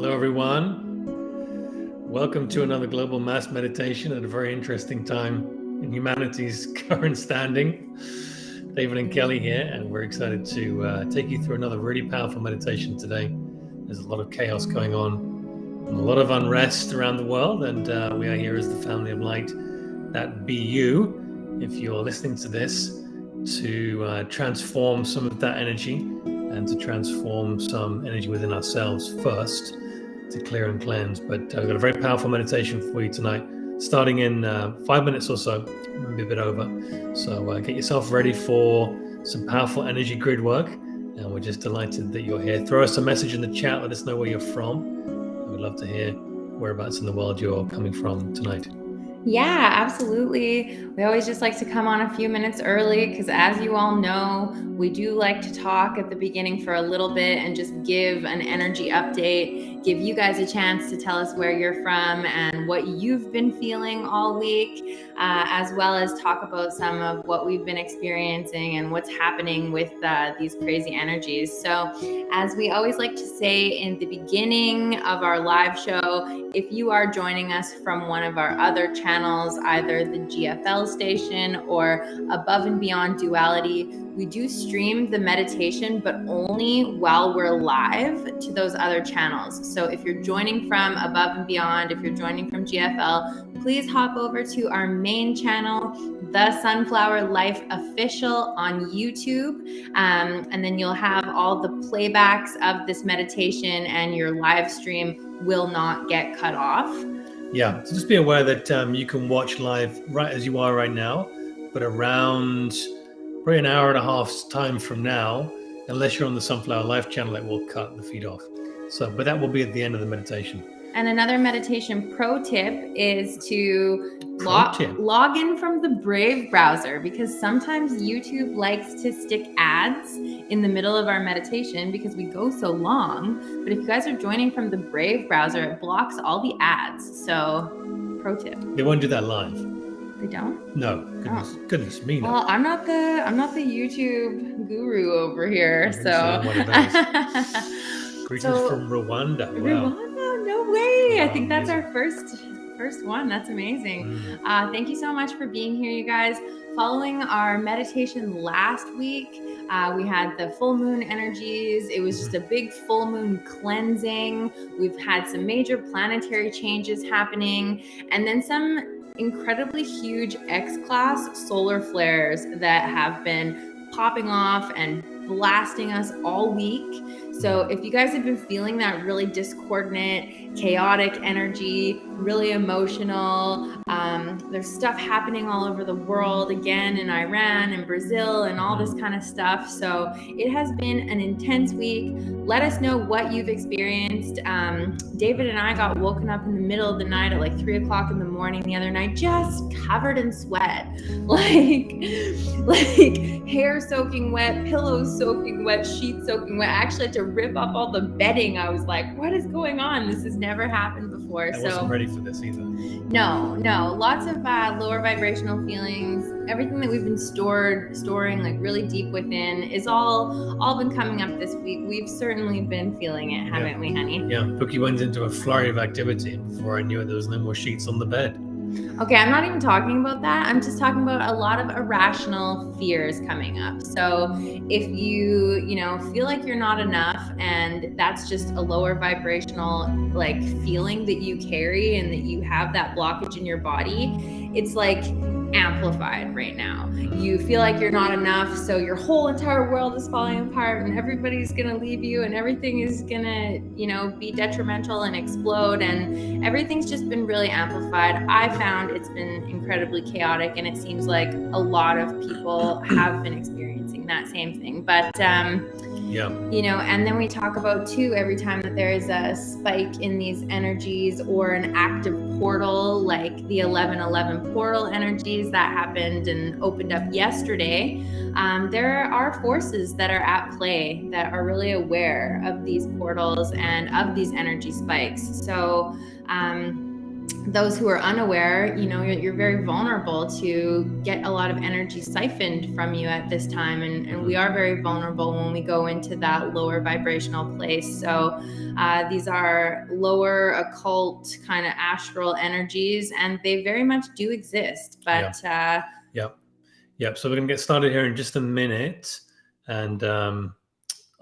Hello, everyone. Welcome to another global mass meditation at a very interesting time in humanity's current standing. David and Kelly here, and we're excited to take you through another really powerful meditation today. There's a lot of chaos going on and a lot of unrest around the world, and we are here as the family of light, that be you, if you're listening to this, to transform some of that energy and to transform some energy within ourselves first, to clear and cleanse. But we've got a very powerful meditation for you tonight, starting in 5 minutes or so, maybe a bit over. So get yourself ready for some powerful energy grid work. And we're just delighted that you're here. Throw us a message in the chat. Let us know where you're from. We'd love to hear whereabouts in the world you're coming from tonight. Yeah, absolutely. We always just like to come on a few minutes early because, as you all know, we do like to talk at the beginning for a little bit and just give an energy update, give you guys a chance to tell us where you're from and what you've been feeling all week, as well as talk about some of what we've been experiencing and what's happening with these crazy energies. So, as we always like to say in the beginning of our live show, if you are joining us from one of our other channels, either the GFL station or Above and Beyond Duality, we do stream the meditation, but only while we're live to those other channels. So if you're joining from Above and Beyond, if you're joining from GFL, please hop over to our main channel, the Sunflower Life Official on YouTube. And then you'll have all the playbacks of this meditation and your live stream will not get cut off. Yeah, so just be aware that you can watch live right as you are right now, but around probably an hour and a half's time from now, unless you're on the Sunflower Life channel, it will cut the feed off. So, but that will be at the end of the meditation. And another meditation pro tip is to log in from the Brave browser, because sometimes YouTube likes to stick ads in the middle of our meditation because we go so long. But if you guys are joining from the Brave browser, it blocks all the ads. So pro tip. They won't do that live. They don't? No. Goodness me, no. Well, I'm not the YouTube guru over here, so. One of those. Greetings from Rwanda. Wow. Rwanda? No way. I think that's our first one. That's amazing. Thank you so much for being here, you guys. Following our meditation last week, we had the full moon energies. It was just a big full moon cleansing. We've had some major planetary changes happening, and then some incredibly huge X-class solar flares that have been popping off and blasting us all week. So if you guys have been feeling that really discordant, chaotic energy, really emotional, there's stuff happening all over the world, again in Iran and Brazil and all this kind of stuff. So it has been an intense week. Let us know what you've experienced. David and I got woken up in the middle of the night at like 3 o'clock in the morning the other night, just covered in sweat, like hair soaking wet, pillows soaking wet, sheets soaking wet. I actually had to rip up all the bedding. I was like, what is going on? This has never happened before. I wasn't ready for this either. No. Lots of lower vibrational feelings. Everything that we've been storing like really deep within is all been coming up this week. We've certainly been feeling it, haven't we, honey? Yeah, Bookie went into a flurry of activity, and before I knew it, there was no more sheets on the bed. Okay, I'm not even talking about that. I'm just talking about a lot of irrational fears coming up. So if you feel like you're not enough, and that's just a lower vibrational like feeling that you carry and that you have that blockage in your body, it's like amplified right now. You feel like you're not enough, so your whole entire world is falling apart and everybody's gonna leave you and everything is gonna be detrimental and explode, and everything's just been really amplified. I found it's been incredibly chaotic, and it seems like a lot of people have been experiencing that same thing. But and then we talk about too, every time that there is a spike in these energies or an active portal, like the 1111 portal energies that happened and opened up yesterday, there are forces that are at play that are really aware of these portals and of these energy spikes. So those who are unaware, you're very vulnerable to get a lot of energy siphoned from you at this time. And we are very vulnerable when we go into that lower vibrational place. So these are lower occult kind of astral energies, and they very much do exist. But Yep. So we're going to get started here in just a minute. And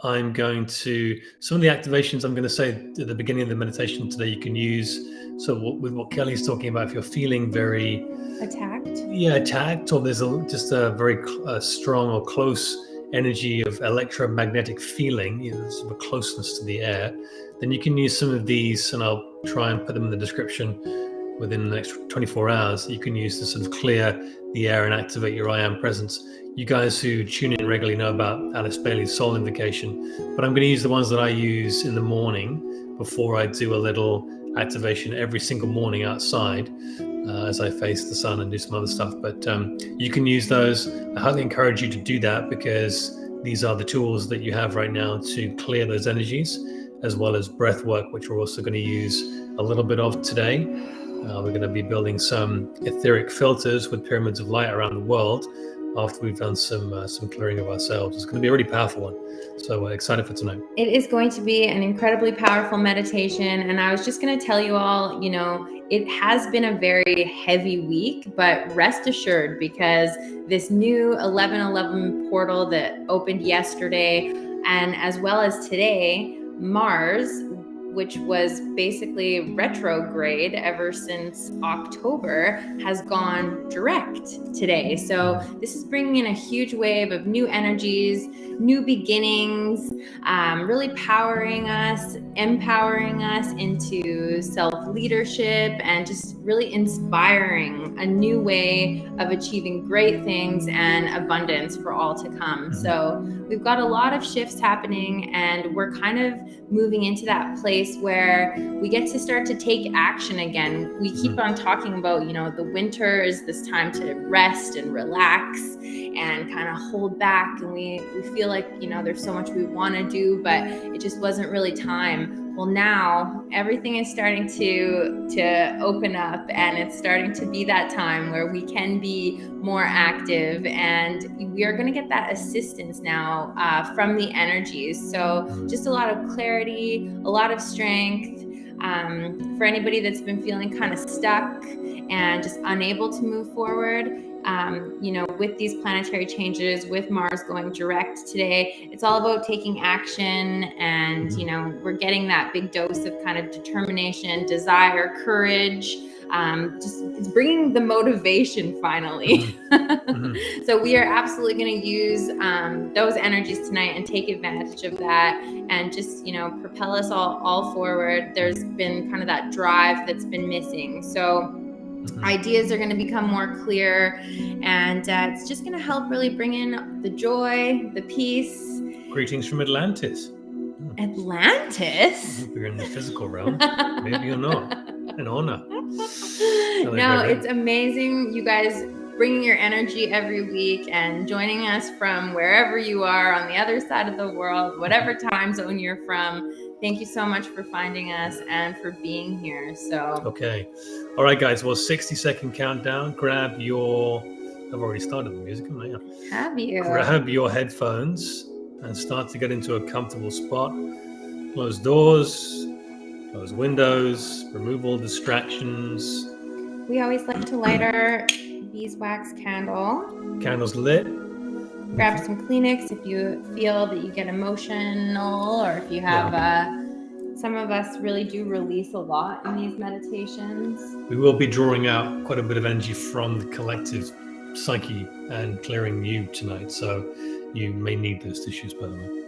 I'm going to, some of the activations I'm going to say at the beginning of the meditation today, you can use. So with what Kelly's talking about, if you're feeling very attacked, or there's just a very strong or close energy of electromagnetic feeling, sort of a closeness to the air, then you can use some of these, and I'll try and put them in the description within the next 24 hours. You can use to sort of clear the air and activate your I am presence. You guys who tune in regularly know about Alice Bailey's soul invocation, but I'm going to use the ones that I use in the morning before I do a little activation every single morning outside as I face the sun and do some other stuff. But you can use those. I highly encourage you to do that, because these are the tools that you have right now to clear those energies, as well as breath work, which we're also going to use a little bit of today. We're going to be building some etheric filters with pyramids of light around the world after we've done some clearing of ourselves. It's going to be a really powerful one. So excited for tonight. It is going to be an incredibly powerful meditation. And I was just going to tell you all, it has been a very heavy week, but rest assured, because this new 1111 portal that opened yesterday, and as well as today, Mars, which was basically retrograde ever since October, has gone direct today. So this is bringing in a huge wave of new energies, new beginnings, really empowering us into self-leadership, and just really inspiring a new way of achieving great things and abundance for all to come. So we've got a lot of shifts happening, and we're kind of moving into that place where we get to start to take action again. We keep on talking about, the winter is this time to rest and relax and kind of hold back. And we feel like, there's so much we want to do, but it just wasn't really time. Well, now everything is starting to open up, and it's starting to be that time where we can be more active, and we are going to get that assistance now from the energies. So just a lot of clarity, a lot of strength. For anybody that's been feeling kind of stuck and just unable to move forward, with these planetary changes, with Mars going direct today, it's all about taking action, and we're getting that big dose of kind of determination, desire, courage. It's bringing the motivation finally. So we are absolutely going to use those energies tonight and take advantage of that, and just propel us all forward. There's been kind of that drive that's been missing. So ideas are going to become more clear, and it's just going to help really bring in the joy, the peace. Greetings from Atlantis. Atlantis? You're in the physical realm. Maybe you're not. An honor. No, it's amazing. You guys bringing your energy every week and joining us from wherever you are on the other side of the world, whatever time zone you're from. Thank you so much for finding us and for being here. Okay. All right, guys. Well, 60-second countdown. Grab your... I've already started the music, haven't I? Have you? Grab your headphones and start to get into a comfortable spot. Close doors, close windows, remove all distractions. We always like to light our beeswax candle. Candle's lit. Grab some Kleenex if you feel that you get emotional, or if you have some of us really do release a lot in these meditations. We will be drawing out quite a bit of energy from the collective psyche and clearing you tonight, so you may need those tissues, by the way.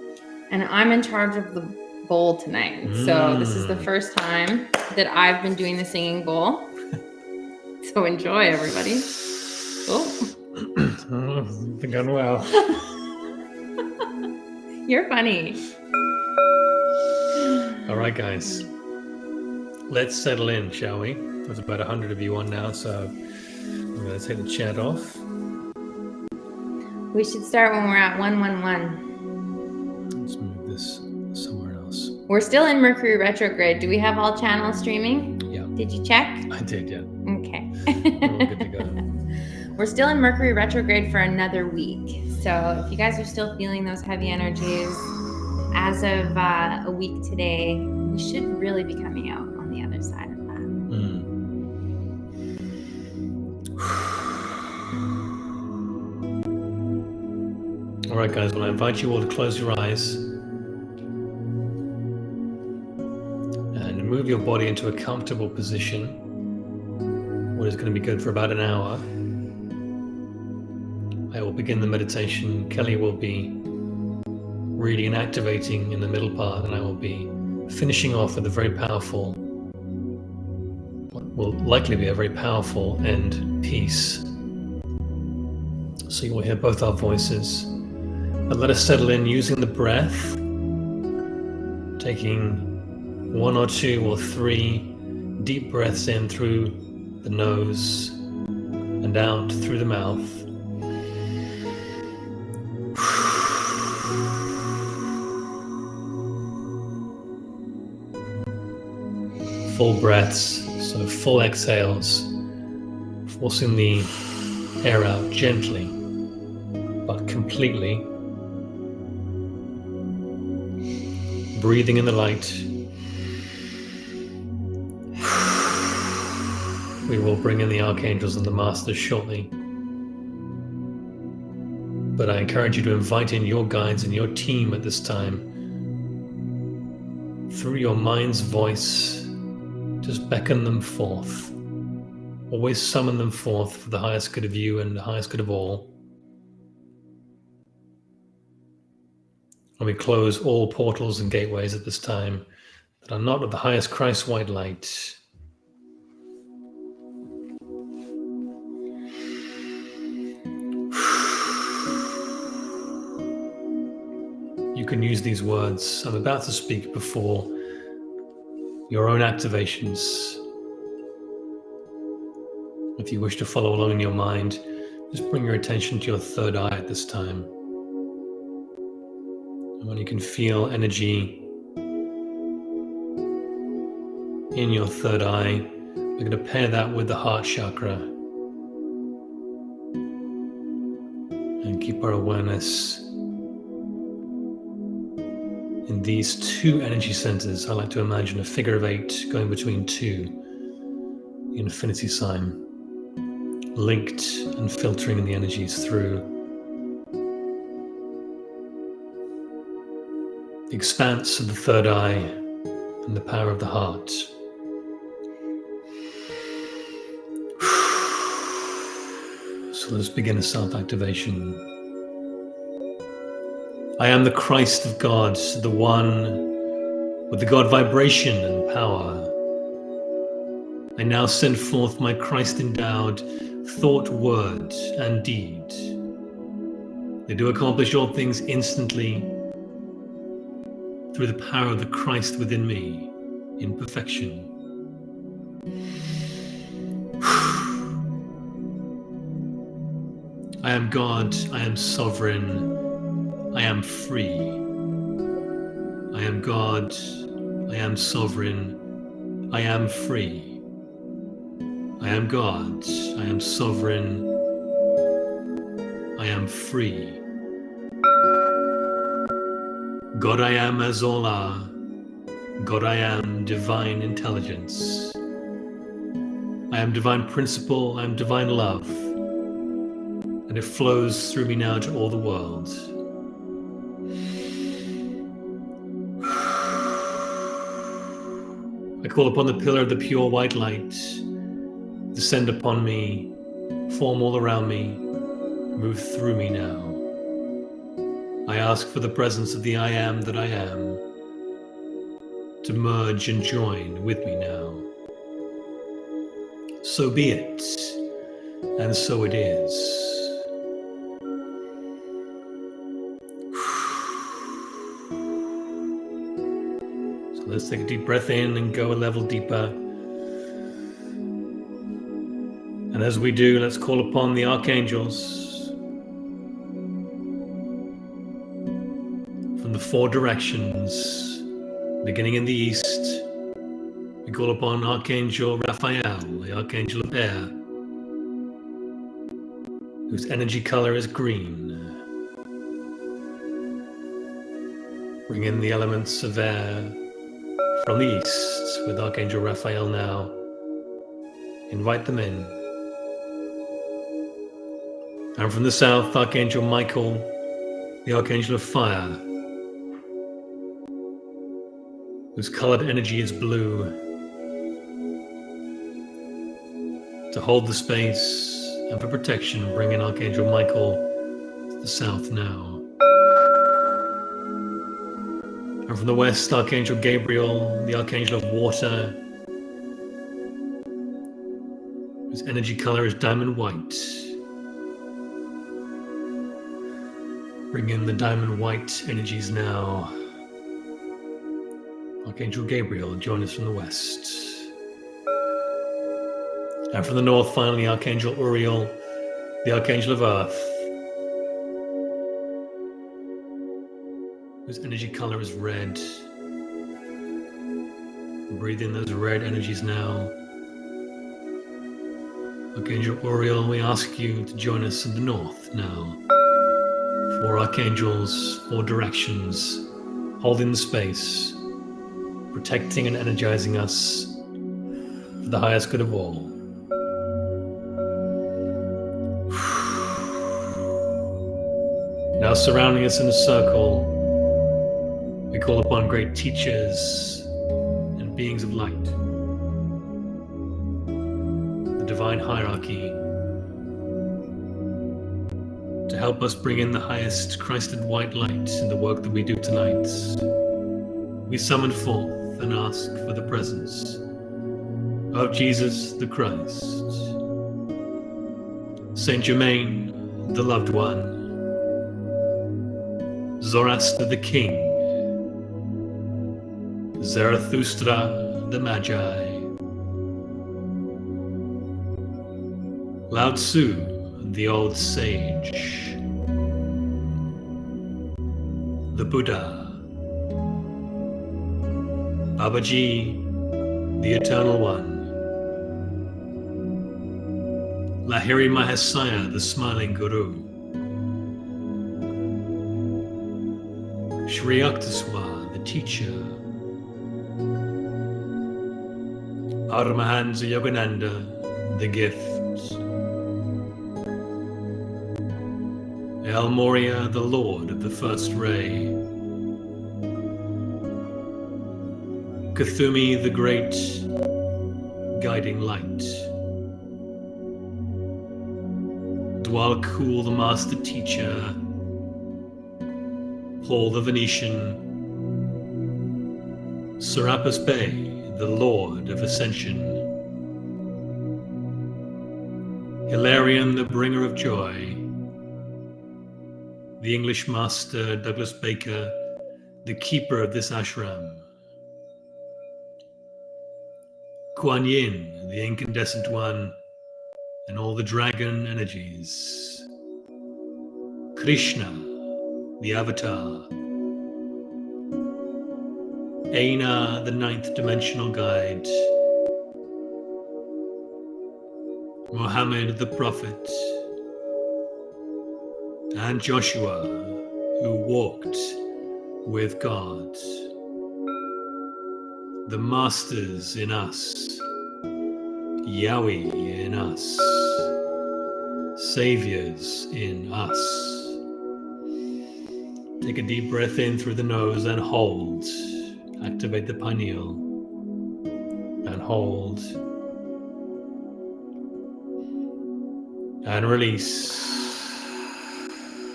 And I'm in charge of the bowl tonight. So this is the first time that I've been doing the singing bowl. So enjoy, everybody. Oh. I think I'm well. You're funny. All right, guys. Let's settle in, shall we? There's about 100 of you on now, so I'm going to take the chat off. We should start when we're at 111. Let's move this somewhere else. We're still in Mercury retrograde. Do we have all channels streaming? Yeah. Did you check? I did, yeah. Okay. We're all good to go. We're still in Mercury retrograde for another week. So if you guys are still feeling those heavy energies, as of a week today, we should really be coming out on the other side of that. All right, guys, well, I invite you all to close your eyes and move your body into a comfortable position. What is going to be good for about an hour. I will begin the meditation. Kelly will be reading and activating in the middle part, and I will be finishing off with a very powerful, what will likely be a very powerful end piece. So you will hear both our voices. But let us settle in using the breath, taking 1 or 2 or 3 deep breaths in through the nose and out through the mouth. Full breaths, so full exhales, forcing the air out gently but completely. Breathing in the light. We will bring in the archangels and the masters shortly. But I encourage you to invite in your guides and your team at this time. Through your mind's voice, just beckon them forth. Always summon them forth for the highest good of you and the highest good of all. And we close all portals and gateways at this time that are not of the highest Christ white light. You can use these words I'm about to speak before your own activations. If you wish to follow along in your mind, just bring your attention to your third eye at this time. And when you can feel energy in your third eye, we're going to pair that with the heart chakra and keep our awareness in these 2 energy centers. I like to imagine a figure of 8 going between 2, the infinity sign, linked and filtering the energies through the expanse of the third eye and the power of the heart. So let's begin a self-activation. I am the Christ of God, the one with the God vibration and power. I now send forth my Christ-endowed thought, word, and deed. They do accomplish all things instantly through the power of the Christ within me in perfection. I am God, I am sovereign, I am free. I am God, I am sovereign, I am free. I am God, I am sovereign, I am free. God I am as all are, God I am divine intelligence. I am divine principle, I am divine love, and it flows through me now to all the world. I call upon the pillar of the pure white light, descend upon me, form all around me, move through me now. I ask for the presence of the I am that I am to merge and join with me now. So be it, and so it is. So let's take a deep breath in and go a level deeper. And as we do, let's call upon the archangels from the 4 directions, beginning in the east. We We call upon Archangel Raphael, the Archangel of Air, whose energy color is green. Bring in the elements of air from the east with Archangel Raphael now. Invite them in. And from the south, Archangel Michael, the Archangel of Fire, whose colored energy is blue, to hold the space and for protection. Bring in Archangel Michael to the south now. And from the west, Archangel Gabriel, the Archangel of Water, whose energy color is diamond white. Bring in the diamond white energies now. Archangel Gabriel, join us from the west. And from the north, finally, Archangel Uriel, the Archangel of Earth, whose energy color is red. Breathe in those red energies now. Archangel Uriel, we ask you to join us in the north now. 4 archangels, 4 directions, holding the space, protecting and energizing us for the highest good of all. Now surrounding us in a circle, we call upon great teachers and beings of light, the divine hierarchy, to help us bring in the highest Christed white light in the work that we do tonight. We summon forth and ask for the presence of Jesus the Christ, Saint Germain, the loved one, Zoroaster the King, Zarathustra the Magi, Lao Tzu the old sage, the Buddha, Babaji, the Eternal One, Lahiri Mahasaya, the Smiling Guru, Shri Yukteswar, the Teacher, Paramahansa Yogananda, the Gift, El Moria, the Lord of the First Ray, Kuthumi, the Great Guiding Light, Dwal Kul, the Master Teacher, Paul the Venetian, Serapis Bey, the Lord of Ascension, Hilarion, the Bringer of Joy, the English Master Douglas Baker, the Keeper of this ashram, Kuan Yin, the Incandescent One, and all the dragon energies, Krishna, the Avatar, Aina, the 9th dimensional guide, Muhammad, the Prophet, and Joshua, who walked with God, the Masters in us, Yahweh in us, Saviors in us. Take a deep breath in through the nose and hold. Activate the pineal and hold. And release.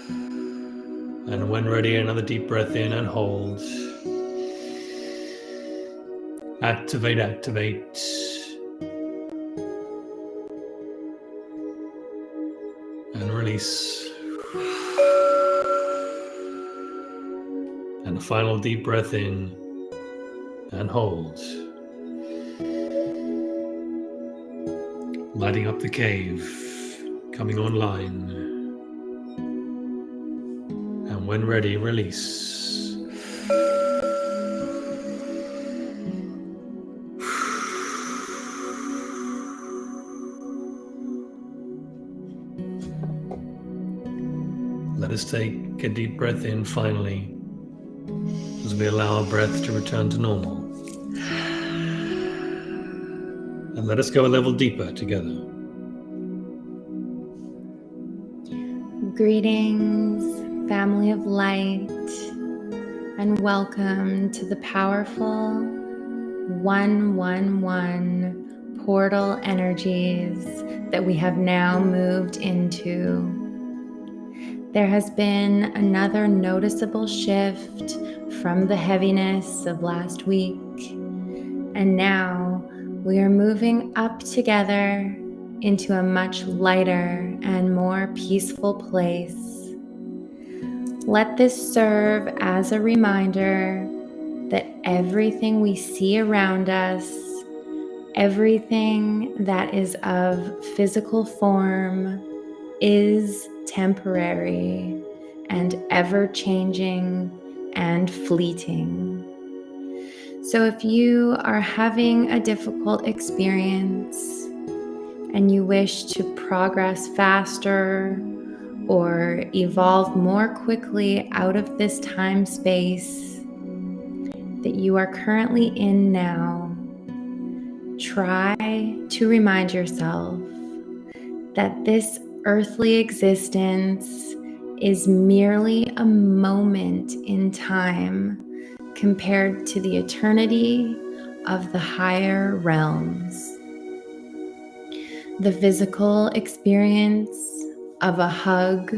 And when ready, another deep breath in and hold. Activate, activate. And release. And a final deep breath in and hold. Lighting up the cave, coming online. And when ready, release. Let us take a deep breath in finally, as we allow our breath to return to normal. And let us go a level deeper together. Greetings, family of light, and welcome to the powerful 111 portal energies that we have now moved into. There has been another noticeable shift from the heaviness of last week, and now we are moving up together into a much lighter and more peaceful place. Let this serve as a reminder that everything we see around us, everything that is of physical form, is temporary and ever-changing and fleeting. So if you are having a difficult experience and you wish to progress faster or evolve more quickly out of this time space that you are currently in now, try to remind yourself that this earthly existence is merely a moment in time compared to the eternity of the higher realms. The physical experience of a hug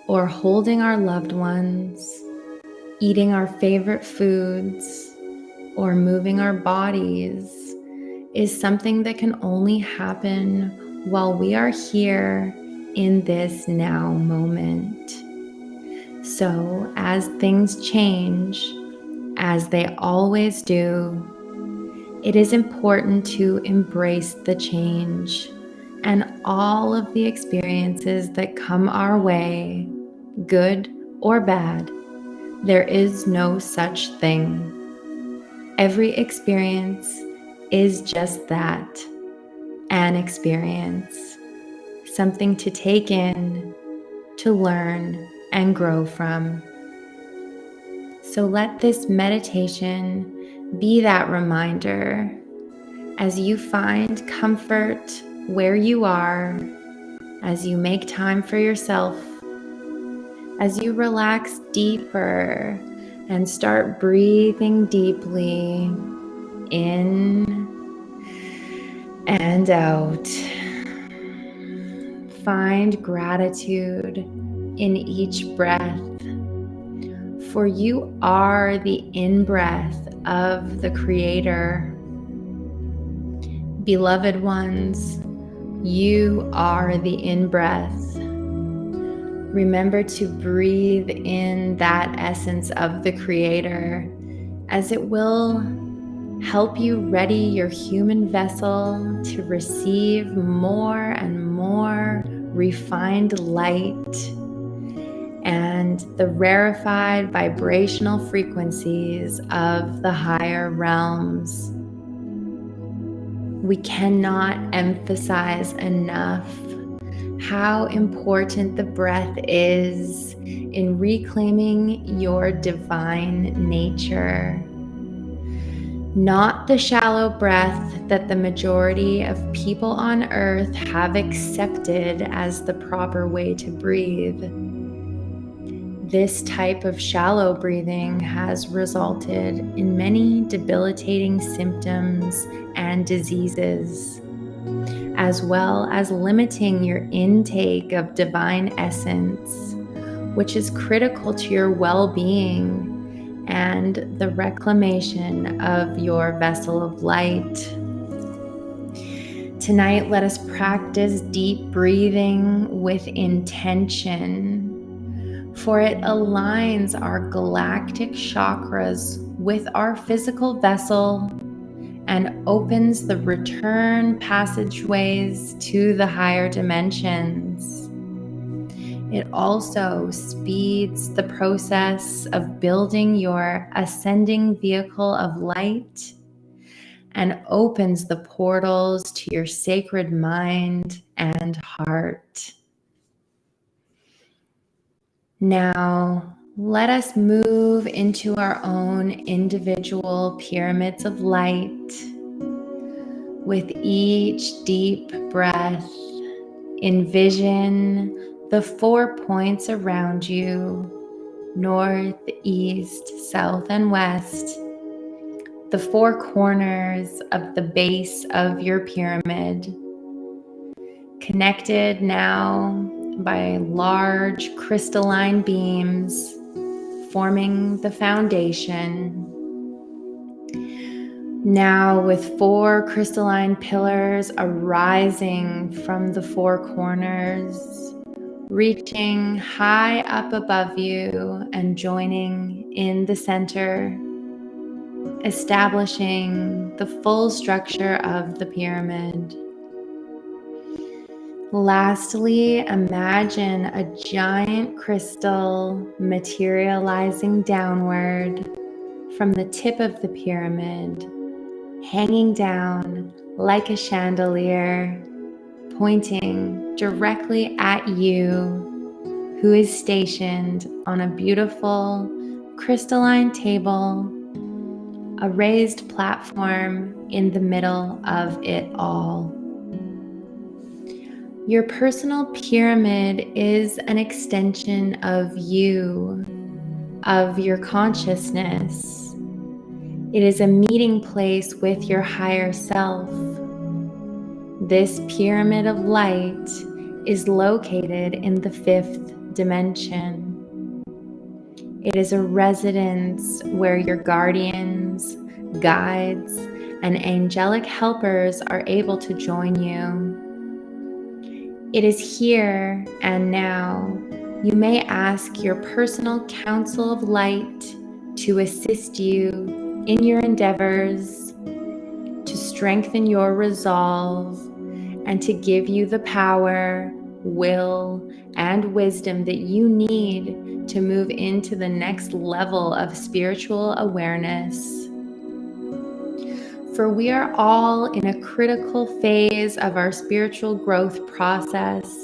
or holding our loved ones, eating our favorite foods, or moving our bodies is something that can only happen while we are here in this now moment. So as things change, as they always do, it is important to embrace the change and all of the experiences that come our way, good or bad. There is no such thing. Every experience is just that, an experience, something to take in, to learn, and grow from. So let this meditation be that reminder as you find comfort where you are, as you make time for yourself, as you relax deeper and start breathing deeply in and out. Find gratitude in each breath, for you are the in-breath of the Creator. Beloved ones, you are the in-breath. Remember to breathe in that essence of the Creator, as it will help you ready your human vessel to receive more and more refined light and the rarefied vibrational frequencies of the higher realms. We cannot emphasize enough how important the breath is in reclaiming your divine nature. Not the shallow breath that the majority of people on earth have accepted as the proper way to breathe. This type of shallow breathing has resulted in many debilitating symptoms and diseases, as well as limiting your intake of divine essence, which is critical to your well-being and the reclamation of your vessel of light. Tonight, let us practice deep breathing with intention, for it aligns our galactic chakras with our physical vessel and opens the return passageways to the higher dimensions. It also speeds the process of building your ascending vehicle of light and opens the portals to your sacred mind and heart. Now, let us move into our own individual pyramids of light. With each deep breath, envision the 4 points around you: north, east, south, and west. The 4 corners of the base of your pyramid, connected now by large crystalline beams forming the foundation. Now, with 4 crystalline pillars arising from the 4 corners, reaching high up above you and joining in the center, establishing the full structure of the pyramid. Lastly, imagine a giant crystal materializing downward from the tip of the pyramid, hanging down like a chandelier, pointing directly at you, who is stationed on a beautiful crystalline table, a raised platform in the middle of it all. Your personal pyramid is an extension of you, of your consciousness. It is a meeting place with your higher self. This pyramid of light is located in the 5th dimension. It is a residence where your guardians, guides, and angelic helpers are able to join you. It is here and now. You may ask your personal council of light to assist you in your endeavors, to strengthen your resolve, and to give you the power, will, and wisdom that you need to move into the next level of spiritual awareness. For we are all in a critical phase of our spiritual growth process,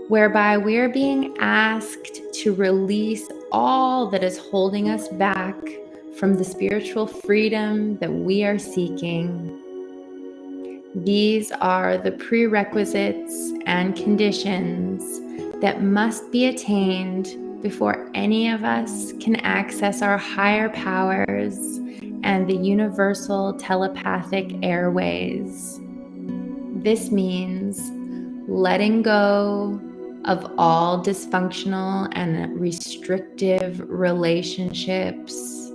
whereby we are being asked to release all that is holding us back from the spiritual freedom that we are seeking. These are the prerequisites and conditions that must be attained before any of us can access our higher powers and the universal telepathic airways. This means letting go of all dysfunctional and restrictive relationships,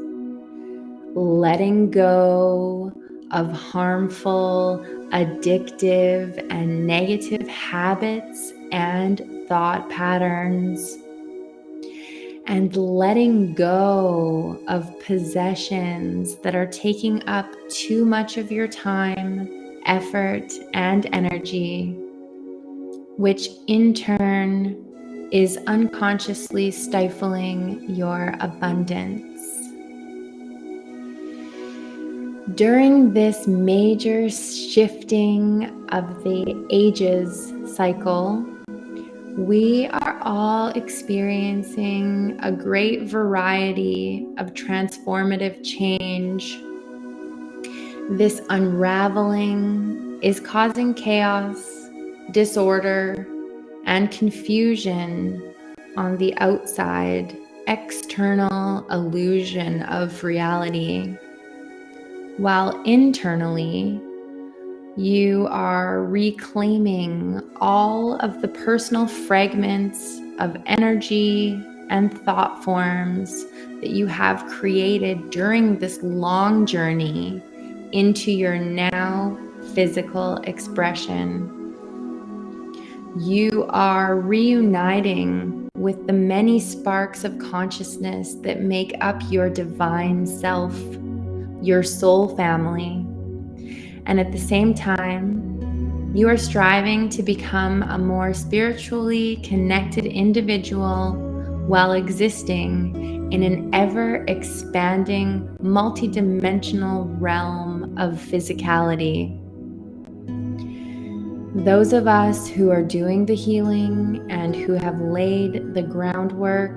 letting go of harmful, addictive, and negative habits and thought patterns, and letting go of possessions that are taking up too much of your time, effort, and energy, which in turn is unconsciously stifling your abundance. During this major shifting of the ages cycle, we are all experiencing a great variety of transformative change. This unraveling is causing chaos, disorder, and confusion on the outside, external illusion of reality, while internally, you are reclaiming all of the personal fragments of energy and thought forms that you have created during this long journey into your now physical expression. You are reuniting with the many sparks of consciousness that make up your divine self, your soul family. And at the same time, you are striving to become a more spiritually connected individual while existing in an ever-expanding, multidimensional realm of physicality. Those of us who are doing the healing and who have laid the groundwork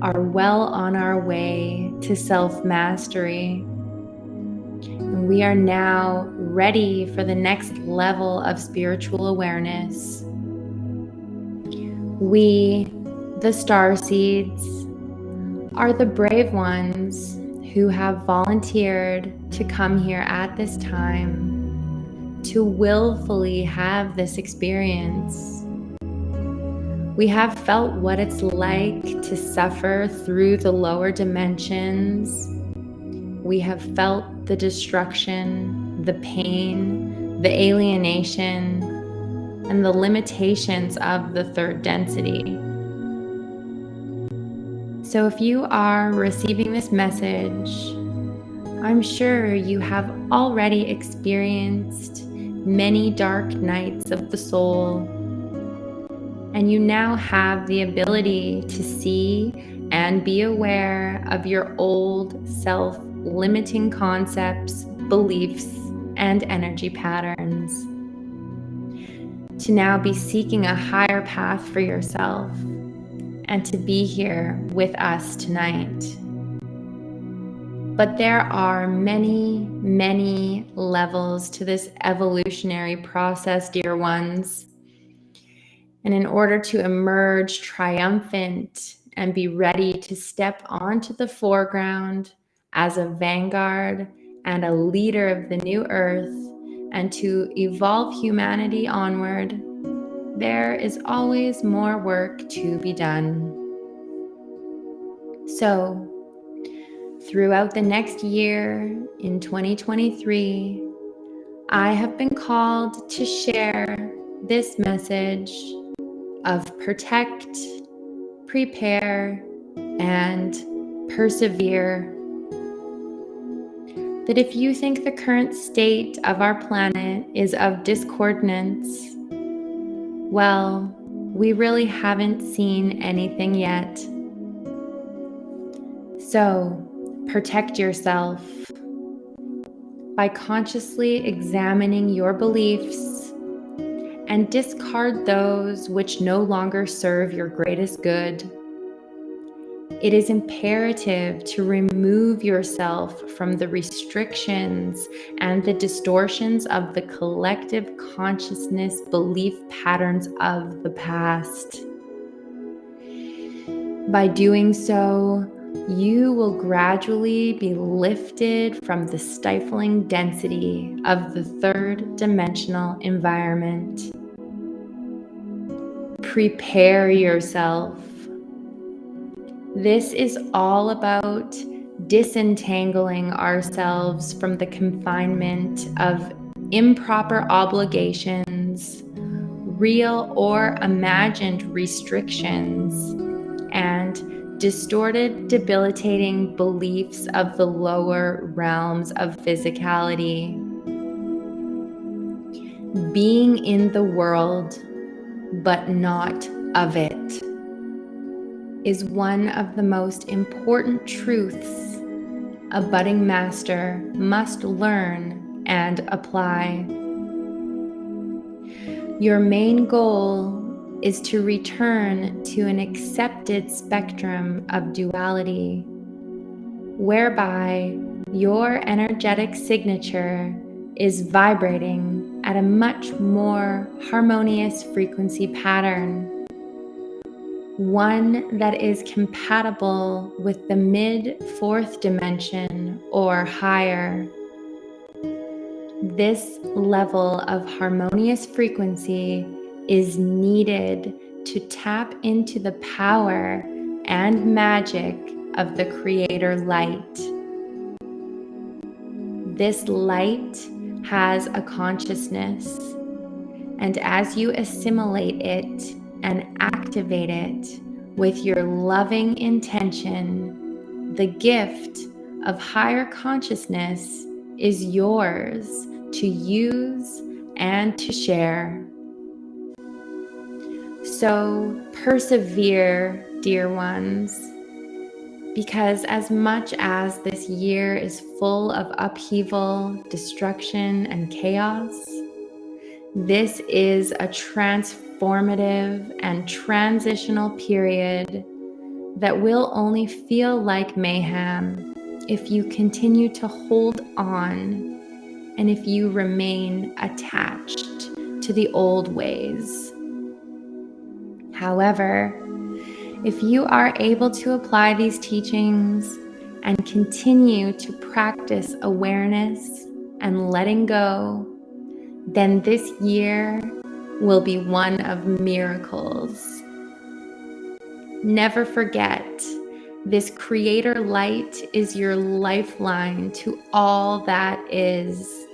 are well on our way to self-mastery. And we are now ready for the next level of spiritual awareness. We, the star seeds, are the brave ones who have volunteered to come here at this time to willfully have this experience. We have felt what it's like to suffer through the lower dimensions. We have felt the destruction, the pain, the alienation, and the limitations of the third density. So if you are receiving this message, I'm sure you have already experienced many dark nights of the soul, and you now have the ability to see and be aware of your old self-limiting concepts, beliefs, and energy patterns. To now be seeking a higher path for yourself and to be here with us tonight. But there are many, many levels to this evolutionary process, dear ones. And in order to emerge triumphant and be ready to step onto the foreground as a vanguard and a leader of the new earth and to evolve humanity onward, there is always more work to be done. So, throughout the next year in 2023, I have been called to share this message of protect, prepare, and persevere. That if you think the current state of our planet is of discordance, well, we really haven't seen anything yet. So, protect yourself by consciously examining your beliefs and discard those which no longer serve your greatest good. It is imperative to remove yourself from the restrictions and the distortions of the collective consciousness belief patterns of the past. By doing so, you will gradually be lifted from the stifling density of the third dimensional environment. Prepare yourself. This is all about disentangling ourselves from the confinement of improper obligations, real or imagined restrictions, and distorted, debilitating beliefs of the lower realms of physicality. Being in the world, but not of it, is one of the most important truths a budding master must learn and apply. Your main goal is to return to an accepted spectrum of duality, whereby your energetic signature is vibrating at a much more harmonious frequency pattern, one that is compatible with the mid-fourth dimension or higher. This level of harmonious frequency is needed to tap into the power and magic of the Creator light. This light has a consciousness, and as you assimilate it and activate it with your loving intention, the gift of higher consciousness is yours to use and to share. So persevere, dear ones, because as much as this year is full of upheaval, destruction, and chaos, This is a transformative and transitional period that will only feel like mayhem if you continue to hold on and if you remain attached to the old ways. However, if you are able to apply these teachings and continue to practice awareness and letting go, then this year will be one of miracles. Never forget, this creator light is your lifeline to all that is.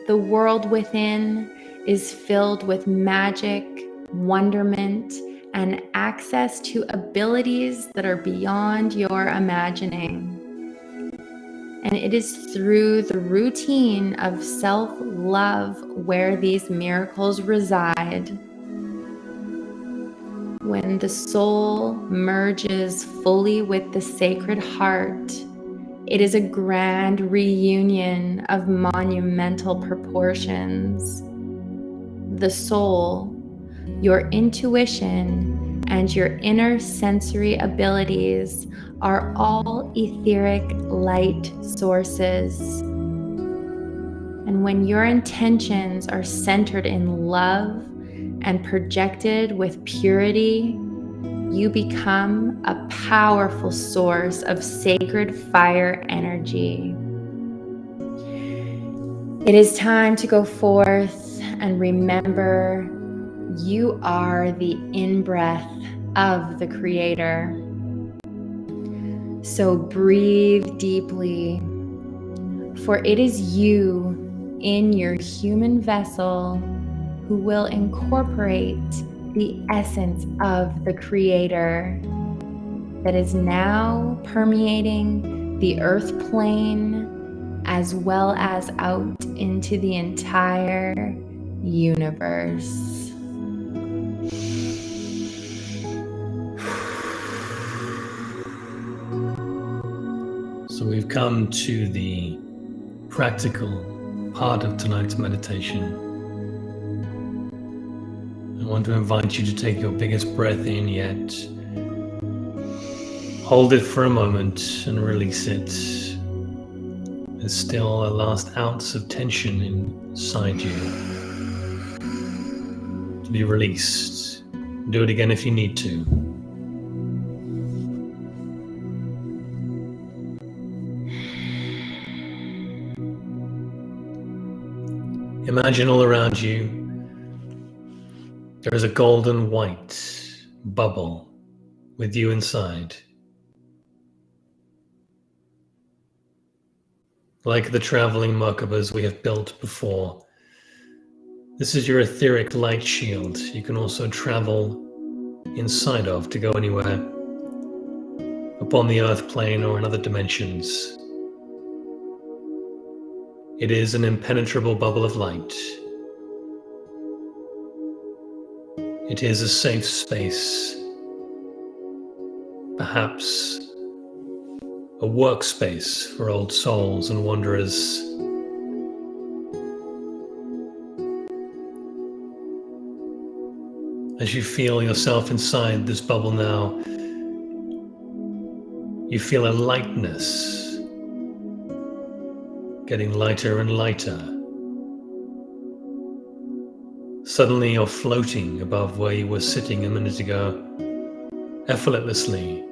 The world within is filled with magic, wonderment, and access to abilities that are beyond your imagining. And it is through the routine of self-love where these miracles reside. When the soul merges fully with the Sacred Heart, it is a grand reunion of monumental proportions. The soul, your intuition, and your inner sensory abilities are all etheric light sources. And when your intentions are centered in love and projected with purity, you become a powerful source of sacred fire energy. It is time to go forth and remember you are the in-breath of the Creator. So breathe deeply, for it is you in your human vessel who will incorporate the essence of the Creator that is now permeating the earth plane as well as out into the entire universe. So we've come to the practical part of tonight's meditation. I want to invite you to take your biggest breath in yet. Hold it for a moment and release it. There's still a last ounce of tension inside you to be released. Do it again if you need to. Imagine all around you there is a golden white bubble with you inside. Like the traveling Merkabas we have built before, this is your etheric light shield you can also travel inside of to go anywhere upon the earth plane or in other dimensions. It is an impenetrable bubble of light. It is a safe space, perhaps a workspace for old souls and wanderers. As you feel yourself inside this bubble now, you feel a lightness getting lighter and lighter. Suddenly you're floating above where you were sitting a minute ago, effortlessly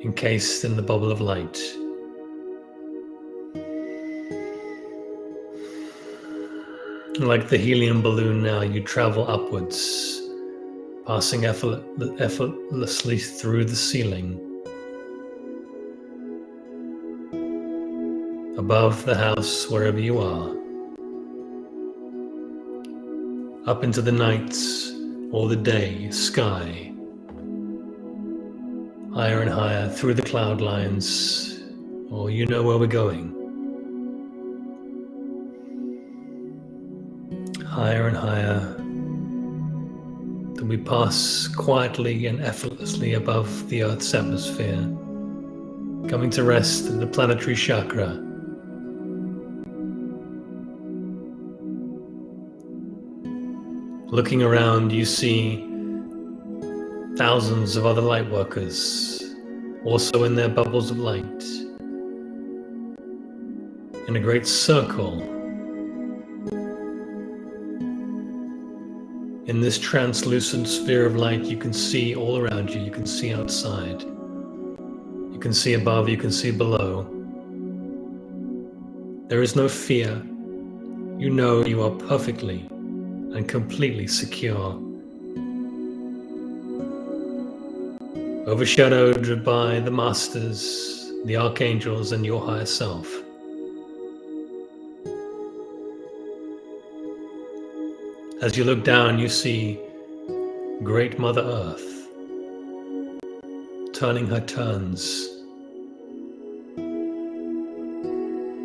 encased in the bubble of light. Like the helium balloon now, you travel upwards, passing effortlessly through the ceiling, above the house wherever you are, up into the night or the day sky, higher and higher through the cloud lines, or you know where we're going. Higher and higher, till we pass quietly and effortlessly above the Earth's atmosphere, coming to rest in the planetary chakra. Looking around, you see thousands of other light workers, also in their bubbles of light, in a great circle. In this translucent sphere of light, you can see all around you. You can see outside. You can see above, you can see below. There is no fear. You know you are perfectly and completely secure. Overshadowed by the masters, the archangels, and your higher self. As you look down, you see Great Mother Earth turning her turns.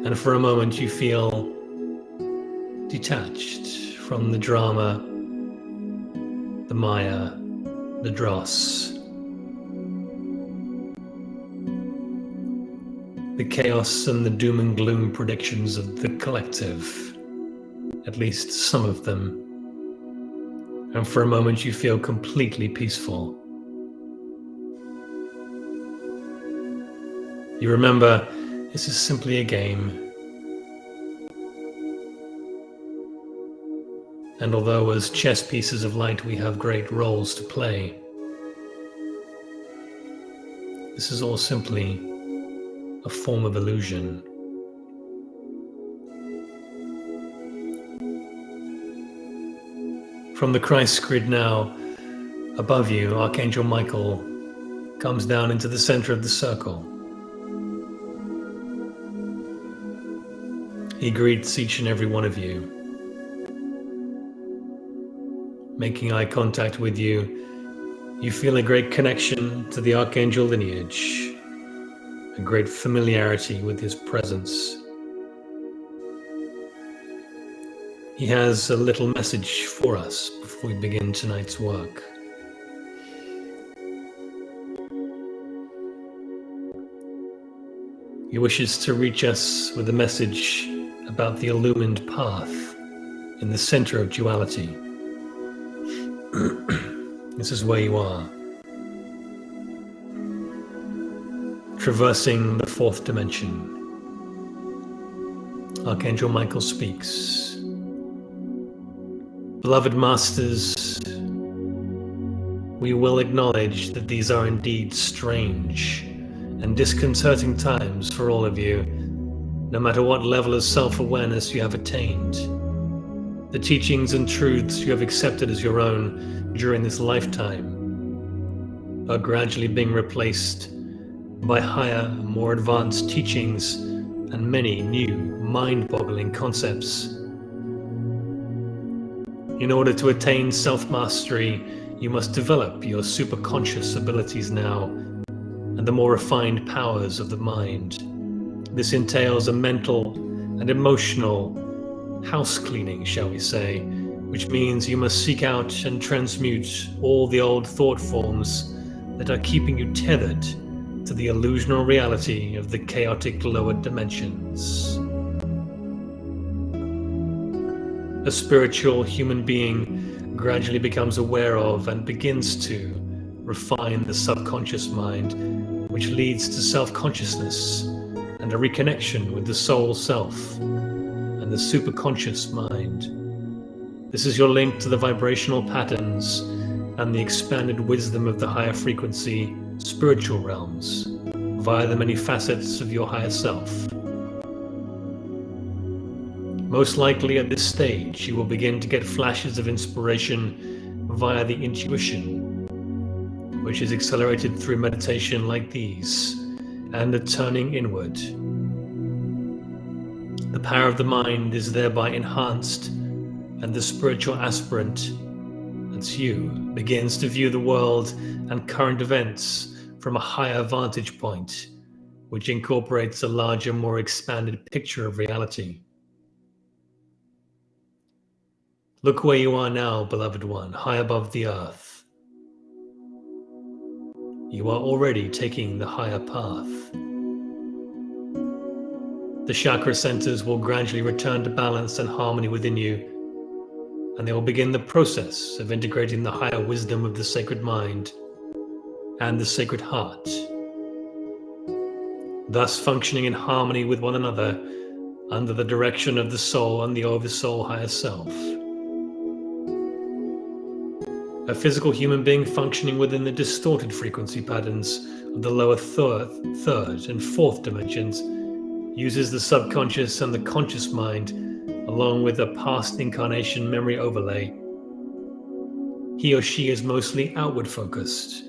And for a moment you feel detached from the drama, the Maya, the dross, the chaos and the doom and gloom predictions of the collective, at least some of them. And for a moment you feel completely peaceful. You remember, this is simply a game. And although as chess pieces of light we have great roles to play, this is all simply a form of illusion. From the Christ grid now, above you, Archangel Michael comes down into the center of the circle. He greets each and every one of you. Making eye contact with you, you feel a great connection to the Archangel lineage, a great familiarity with his presence. He has a little message for us before we begin tonight's work. He wishes to reach us with a message about the illumined path in the center of duality. This is where you are, traversing the fourth dimension. Archangel Michael speaks. Beloved Masters, we will acknowledge that these are indeed strange and disconcerting times for all of you, no matter what level of self-awareness you have attained. The teachings and truths you have accepted as your own during this lifetime are gradually being replaced by higher, more advanced teachings and many new, mind-boggling concepts. In order to attain self-mastery, you must develop your superconscious abilities now and the more refined powers of the mind. This entails a mental and emotional house cleaning, shall we say, which means you must seek out and transmute all the old thought forms that are keeping you tethered to the illusional reality of the chaotic lower dimensions. A spiritual human being gradually becomes aware of and begins to refine the subconscious mind, which leads to self-consciousness and a reconnection with the soul self and the superconscious mind. This is your link to the vibrational patterns and the expanded wisdom of the higher frequency spiritual realms via the many facets of your higher self. Most likely at this stage, you will begin to get flashes of inspiration via the intuition, which is accelerated through meditation like these, and a turning inward. The power of the mind is thereby enhanced, and the spiritual aspirant, that's you, begins to view the world and current events from a higher vantage point, which incorporates a larger, more expanded picture of reality. Look where you are now, beloved one, high above the earth. You are already taking the higher path. The chakra centers will gradually return to balance and harmony within you and they will begin the process of integrating the higher wisdom of the sacred mind and the sacred heart, thus functioning in harmony with one another under the direction of the soul and the oversoul higher self. A physical human being functioning within the distorted frequency patterns of the lower third and fourth dimensions uses the subconscious and the conscious mind along with a past incarnation memory overlay. He or she is mostly outward focused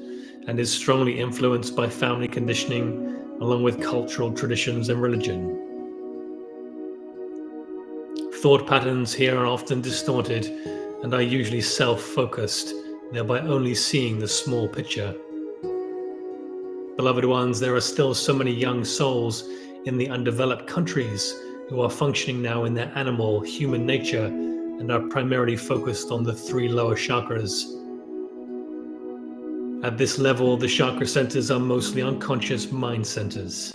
and is strongly influenced by family conditioning along with cultural traditions and religion. Thought patterns here are often distorted and are usually self-focused, thereby only seeing the small picture. Beloved ones, there are still so many young souls in the undeveloped countries who are functioning now in their animal, human nature and are primarily focused on the 3 lower chakras. At this level, the chakra centers are mostly unconscious mind centers.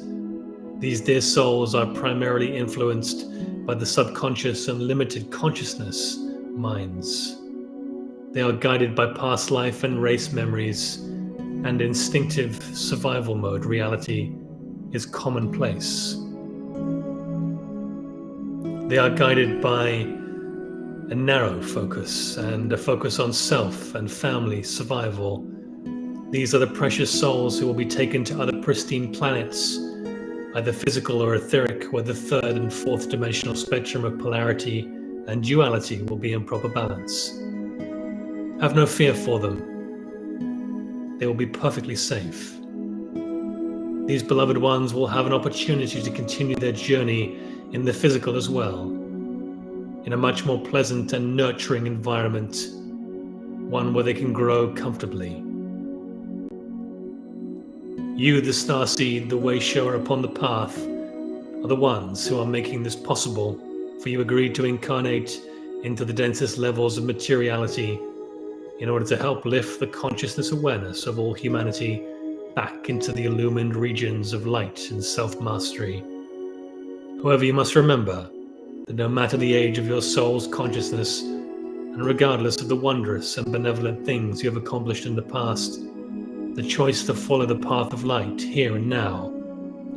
These dear souls are primarily influenced by the subconscious and limited consciousness minds. They are guided by past life and race memories, and instinctive survival mode reality is commonplace. They are guided by a narrow focus and a focus on self and family survival. These are the precious souls who will be taken to other pristine planets, either physical or etheric, where the 3rd and 4th dimensional spectrum of polarity and duality will be in proper balance. Have no fear for them. They will be perfectly safe. These beloved ones will have an opportunity to continue their journey in the physical as well, in a much more pleasant and nurturing environment, one where they can grow comfortably. You, the starseed, the way shower upon the path, are the ones who are making this possible, for you agreed to incarnate into the densest levels of materiality in order to help lift the consciousness awareness of all humanity back into the illumined regions of light and self-mastery. However, you must remember that no matter the age of your soul's consciousness, and regardless of the wondrous and benevolent things you have accomplished in the past, the choice to follow the path of light here and now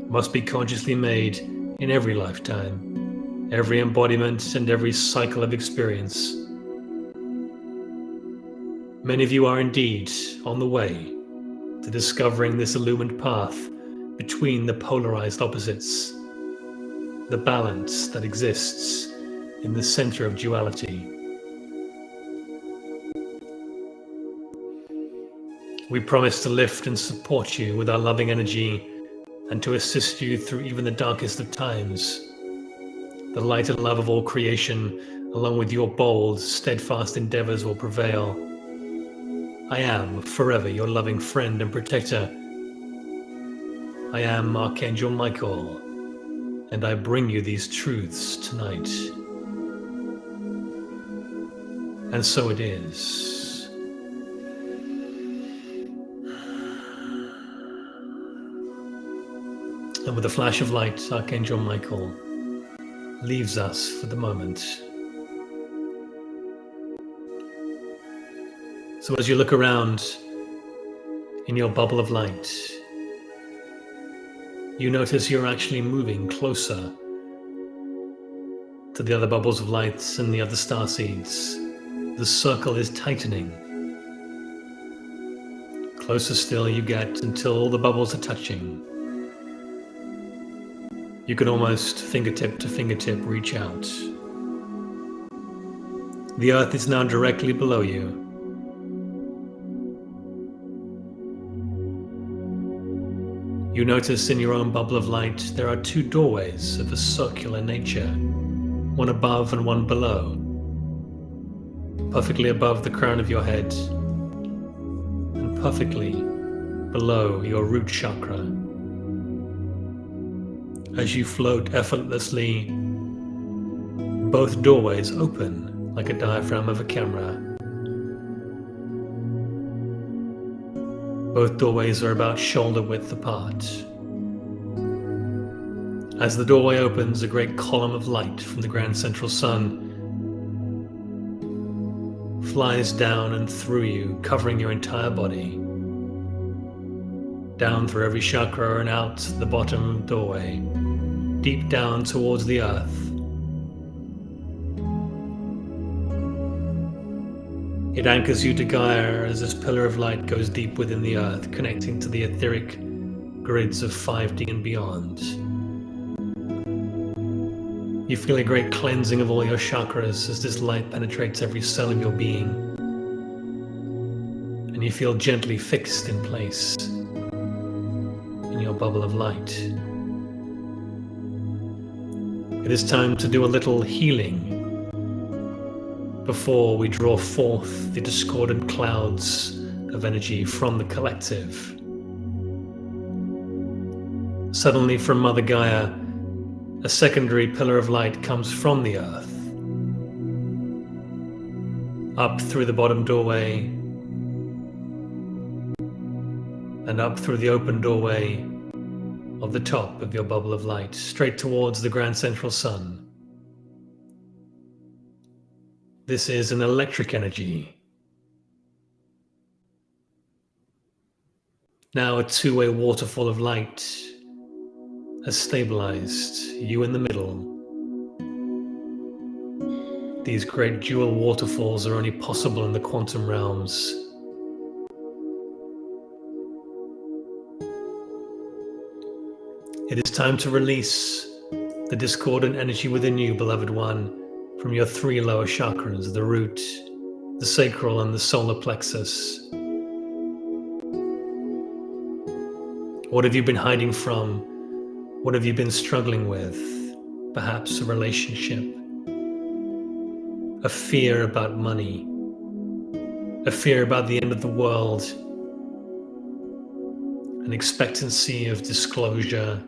must be consciously made in every lifetime, every embodiment, and every cycle of experience. Many of you are indeed on the way to discovering this illumined path between the polarized opposites, the balance that exists in the center of duality. We promise to lift and support you with our loving energy and to assist you through even the darkest of times. The light and love of all creation, along with your bold, steadfast endeavors, will prevail. I am forever your loving friend and protector. I am Archangel Michael, and I bring you these truths tonight. And so it is. And with a flash of light, Archangel Michael leaves us for the moment. So as you look around in your bubble of light, you notice you're actually moving closer to the other bubbles of light and the other star seeds. The circle is tightening. Closer still you get until all the bubbles are touching. You can almost fingertip to fingertip reach out. The earth is now directly below you. You notice in your own bubble of light there are 2 doorways of a circular nature, one above and one below, perfectly above the crown of your head and perfectly below your root chakra. As you float effortlessly, both doorways open like a diaphragm of a camera. Both doorways are about shoulder width apart. As the doorway opens, a great column of light from the grand central sun flies down and through you, covering your entire body. Down through every chakra and out the bottom doorway, deep down towards the earth. It anchors you to Gaia as this pillar of light goes deep within the earth, connecting to the etheric grids of 5D and beyond. You feel a great cleansing of all your chakras as this light penetrates every cell of your being. And you feel gently fixed in place in your bubble of light. It is time to do a little healing before we draw forth the discordant clouds of energy from the collective. Suddenly from Mother Gaia, a secondary pillar of light comes from the earth, up through the bottom doorway, and up through the open doorway of the top of your bubble of light, straight towards the grand central sun. This is an electric energy. Now a two-way waterfall of light has stabilized you in the middle. These great dual waterfalls are only possible in the quantum realms. It is time to release the discordant energy within you, beloved one, from your three lower chakras, the root, the sacral, and the solar plexus. What have you been hiding from? What have you been struggling with? Perhaps a relationship, a fear about money, a fear about the end of the world, an expectancy of disclosure,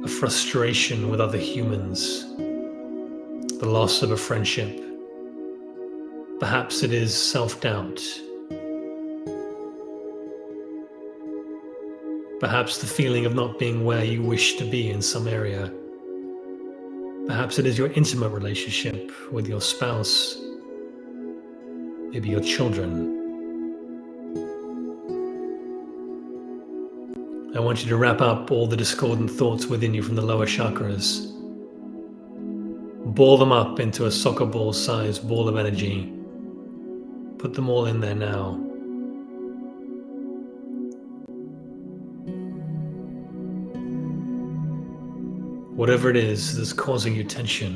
a frustration with other humans, the loss of a friendship. Perhaps it is self-doubt. Perhaps the feeling of not being where you wish to be in some area. Perhaps it is your intimate relationship with your spouse, maybe your children. I want you to wrap up all the discordant thoughts within you from the lower chakras. Ball them up into a soccer ball sized ball of energy. Put them all in there now. Whatever it is that's causing you tension,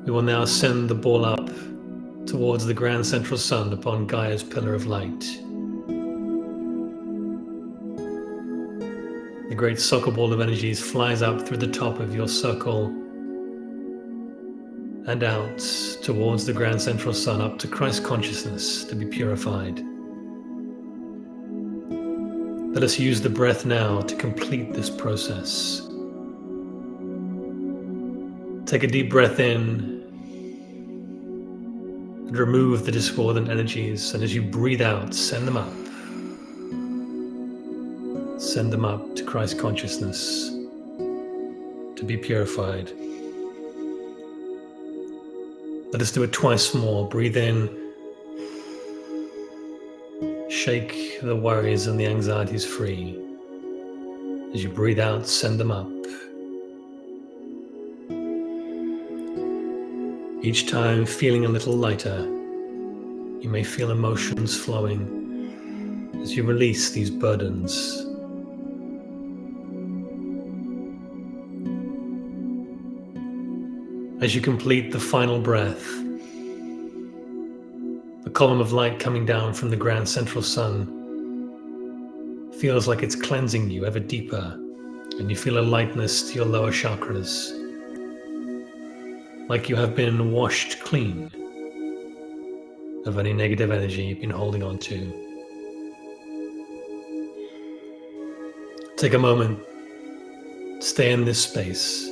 we will now send the ball up towards the grand central sun upon Gaia's pillar of light. The great soccer ball of energies flies up through the top of your circle and out towards the grand central sun, up to Christ consciousness to be purified. Let us use the breath now to complete this process. Take a deep breath in and remove the discordant energies, and as you breathe out, send them up. Send them up to Christ consciousness to be purified. Let us do it twice more. Breathe in. Shake the worries and the anxieties free. As you breathe out, send them up. Each time feeling a little lighter, you may feel emotions flowing as you release these burdens. As you complete the final breath, the column of light coming down from the grand central sun feels like it's cleansing you ever deeper, and you feel a lightness to your lower chakras, like you have been washed clean of any negative energy you've been holding on to. Take a moment, stay in this space.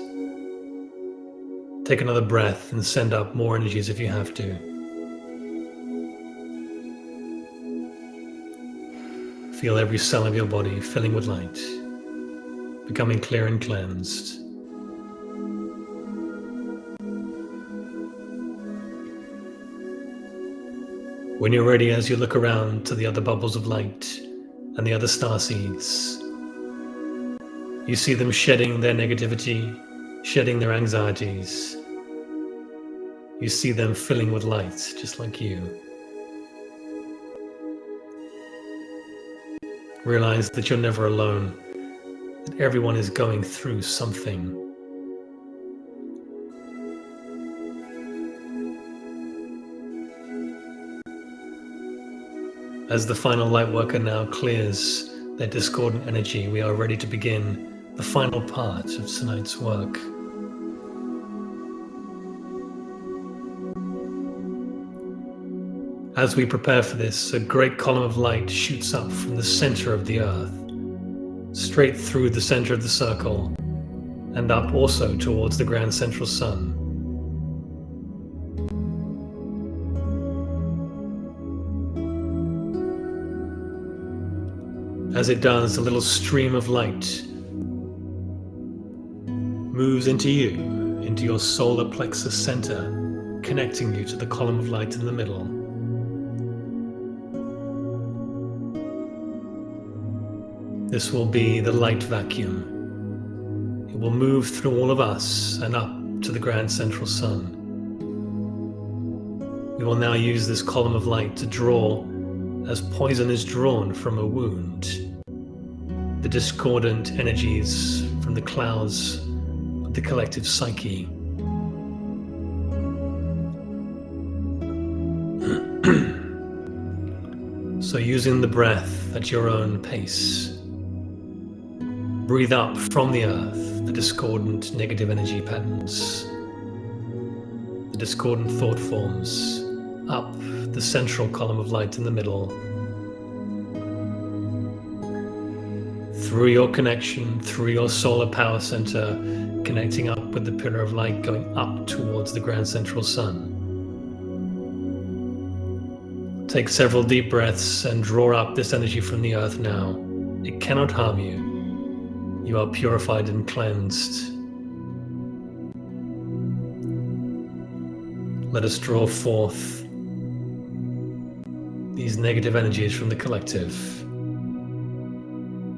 Take another breath and send up more energies if you have to. Feel every cell of your body filling with light, becoming clear and cleansed. When you're ready, as you look around to the other bubbles of light and the other star seeds, you see them shedding their negativity, shedding their anxieties. You see them filling with light, just like you. Realize that you're never alone, that everyone is going through something. As the final light worker now clears their discordant energy, we are ready to begin the final part of tonight's work. As we prepare for this, a great column of light shoots up from the center of the earth, straight through the center of the circle, and up also towards the grand central sun. As it does, a little stream of light moves into you, into your solar plexus center, connecting you to the column of light in the middle. This will be the light vacuum. It will move through all of us and up to the grand central sun. We will now use this column of light to draw, as poison is drawn from a wound, the discordant energies from the clouds of the collective psyche. So using the breath at your own pace, breathe up from the earth the discordant negative energy patterns, the discordant thought forms, up the central column of light in the middle, through your connection, through your solar power center, connecting up with the pillar of light, going up towards the grand central sun. Take several deep breaths and draw up this energy from the earth now. It cannot harm you. You are purified and cleansed. Let us draw forth these negative energies from the collective,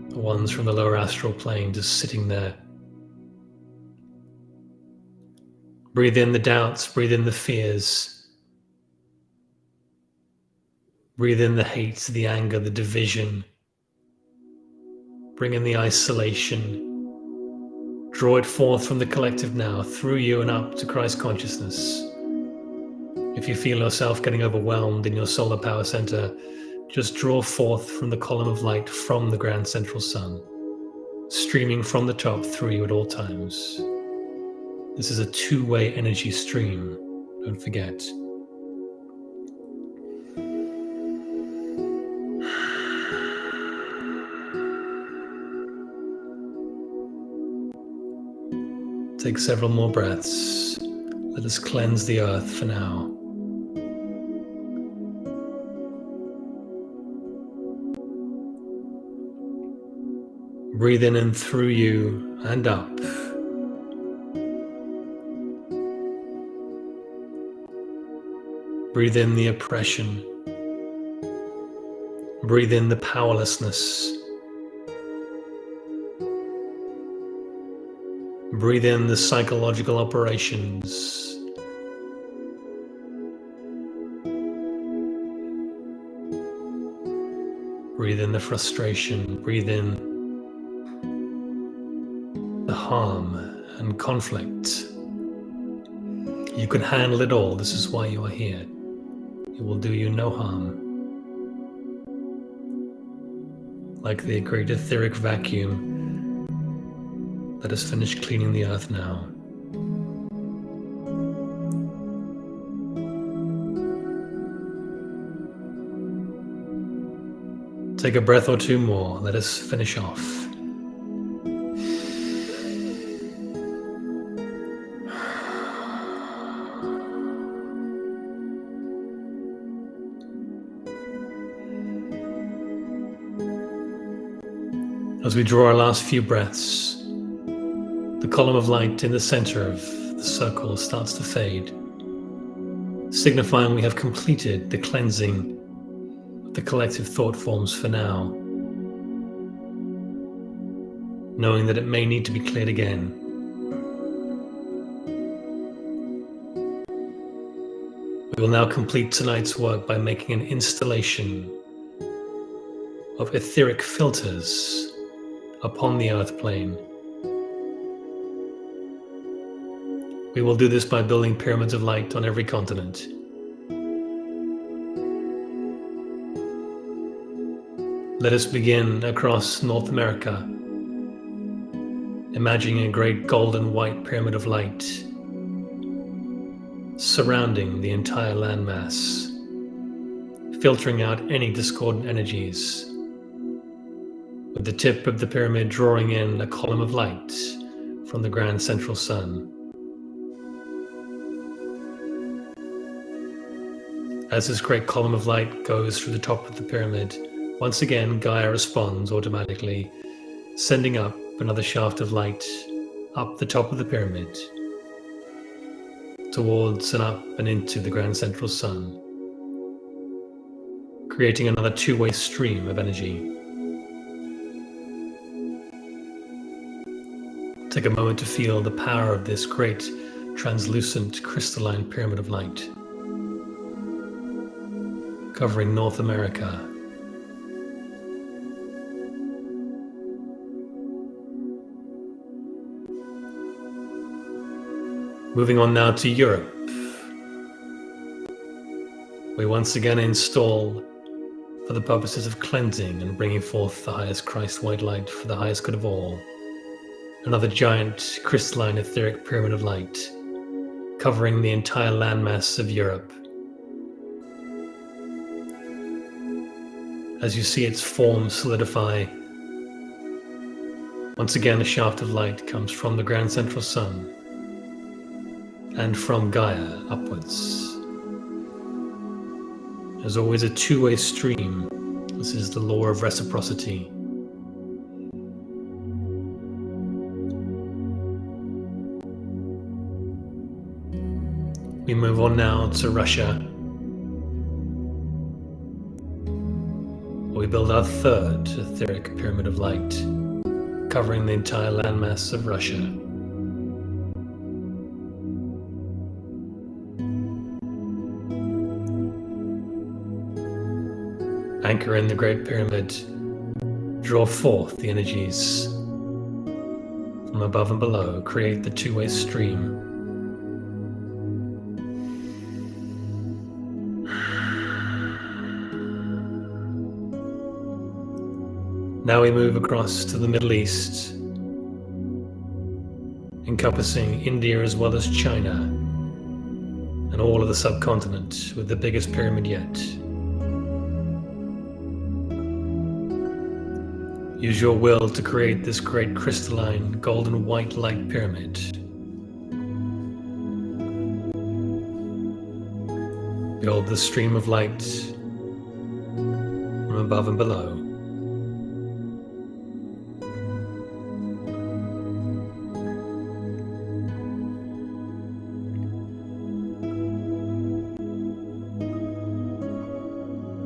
the ones from the lower astral plane just sitting there. Breathe in the doubts, breathe in the fears, breathe in the hate, the anger, the division. Bring in the isolation. Draw it forth from the collective now, through you and up to Christ consciousness. If you feel yourself getting overwhelmed in your solar power center, just draw forth from the column of light from the grand central sun, streaming from the top through you at all times. This is a two-way energy stream, don't forget. Take several more breaths. Let us cleanse the earth for now. Breathe in and through you and up. Breathe in the oppression. Breathe in the powerlessness. Breathe in the psychological operations. Breathe in the frustration. Breathe in the harm and conflict. You can handle it all. This is why you are here. It will do you no harm. Like the great etheric vacuum, let us finish cleaning the earth now. Take a breath or two more. Let us finish off. As we draw our last few breaths, the column of light in the center of the circle starts to fade. signifying we have completed the cleansing of the collective thought forms for now, knowing that it may need to be cleared again. We will now complete tonight's work by making an installation of etheric filters upon the earth plane. We will do this by building pyramids of light on every continent. Let us begin across North America, imagining a great golden white pyramid of light surrounding the entire landmass, filtering out any discordant energies, with the tip of the pyramid drawing in a column of light from the grand central sun. As this great column of light goes through the top of the pyramid, once again Gaia responds automatically, sending up another shaft of light up the top of the pyramid, towards and up and into the grand central sun, creating another two-way stream of energy. Take a moment to feel the power of this great translucent crystalline pyramid of light, covering North America. Moving on now to Europe, we once again install, for the purposes of cleansing and bringing forth the highest Christ-white light for the highest good of all, another giant crystalline etheric pyramid of light, covering the entire landmass of Europe. As you see its form solidify, once again a shaft of light comes from the grand central sun and from Gaia upwards. There's always a two-way stream. This is the law of reciprocity. We move on now to Russia. We build our third etheric pyramid of light, covering the entire landmass of Russia. Anchor in the Great Pyramid, draw forth the energies from above and below, create the two-way stream. Now we move across to the Middle East, encompassing India as well as China, and all of the subcontinent with the biggest pyramid yet. Use your will to create this great crystalline golden white light pyramid. Build the stream of light from above and below.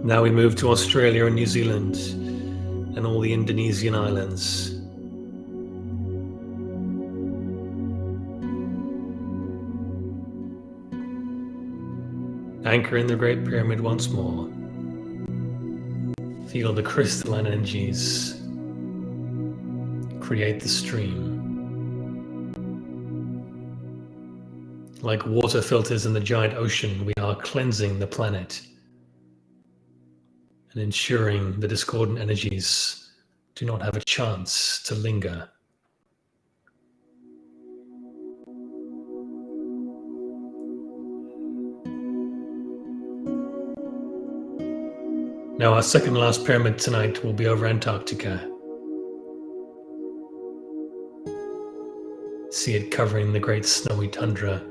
Now we move to Australia and New Zealand and all the Indonesian islands. Anchor in the Great Pyramid once more. Feel the crystalline energies. Create the stream. Like water filters in the giant ocean, we are cleansing the planet and ensuring the discordant energies do not have a chance to linger. Now our second last pyramid tonight will be over Antarctica. See it covering the great snowy tundra.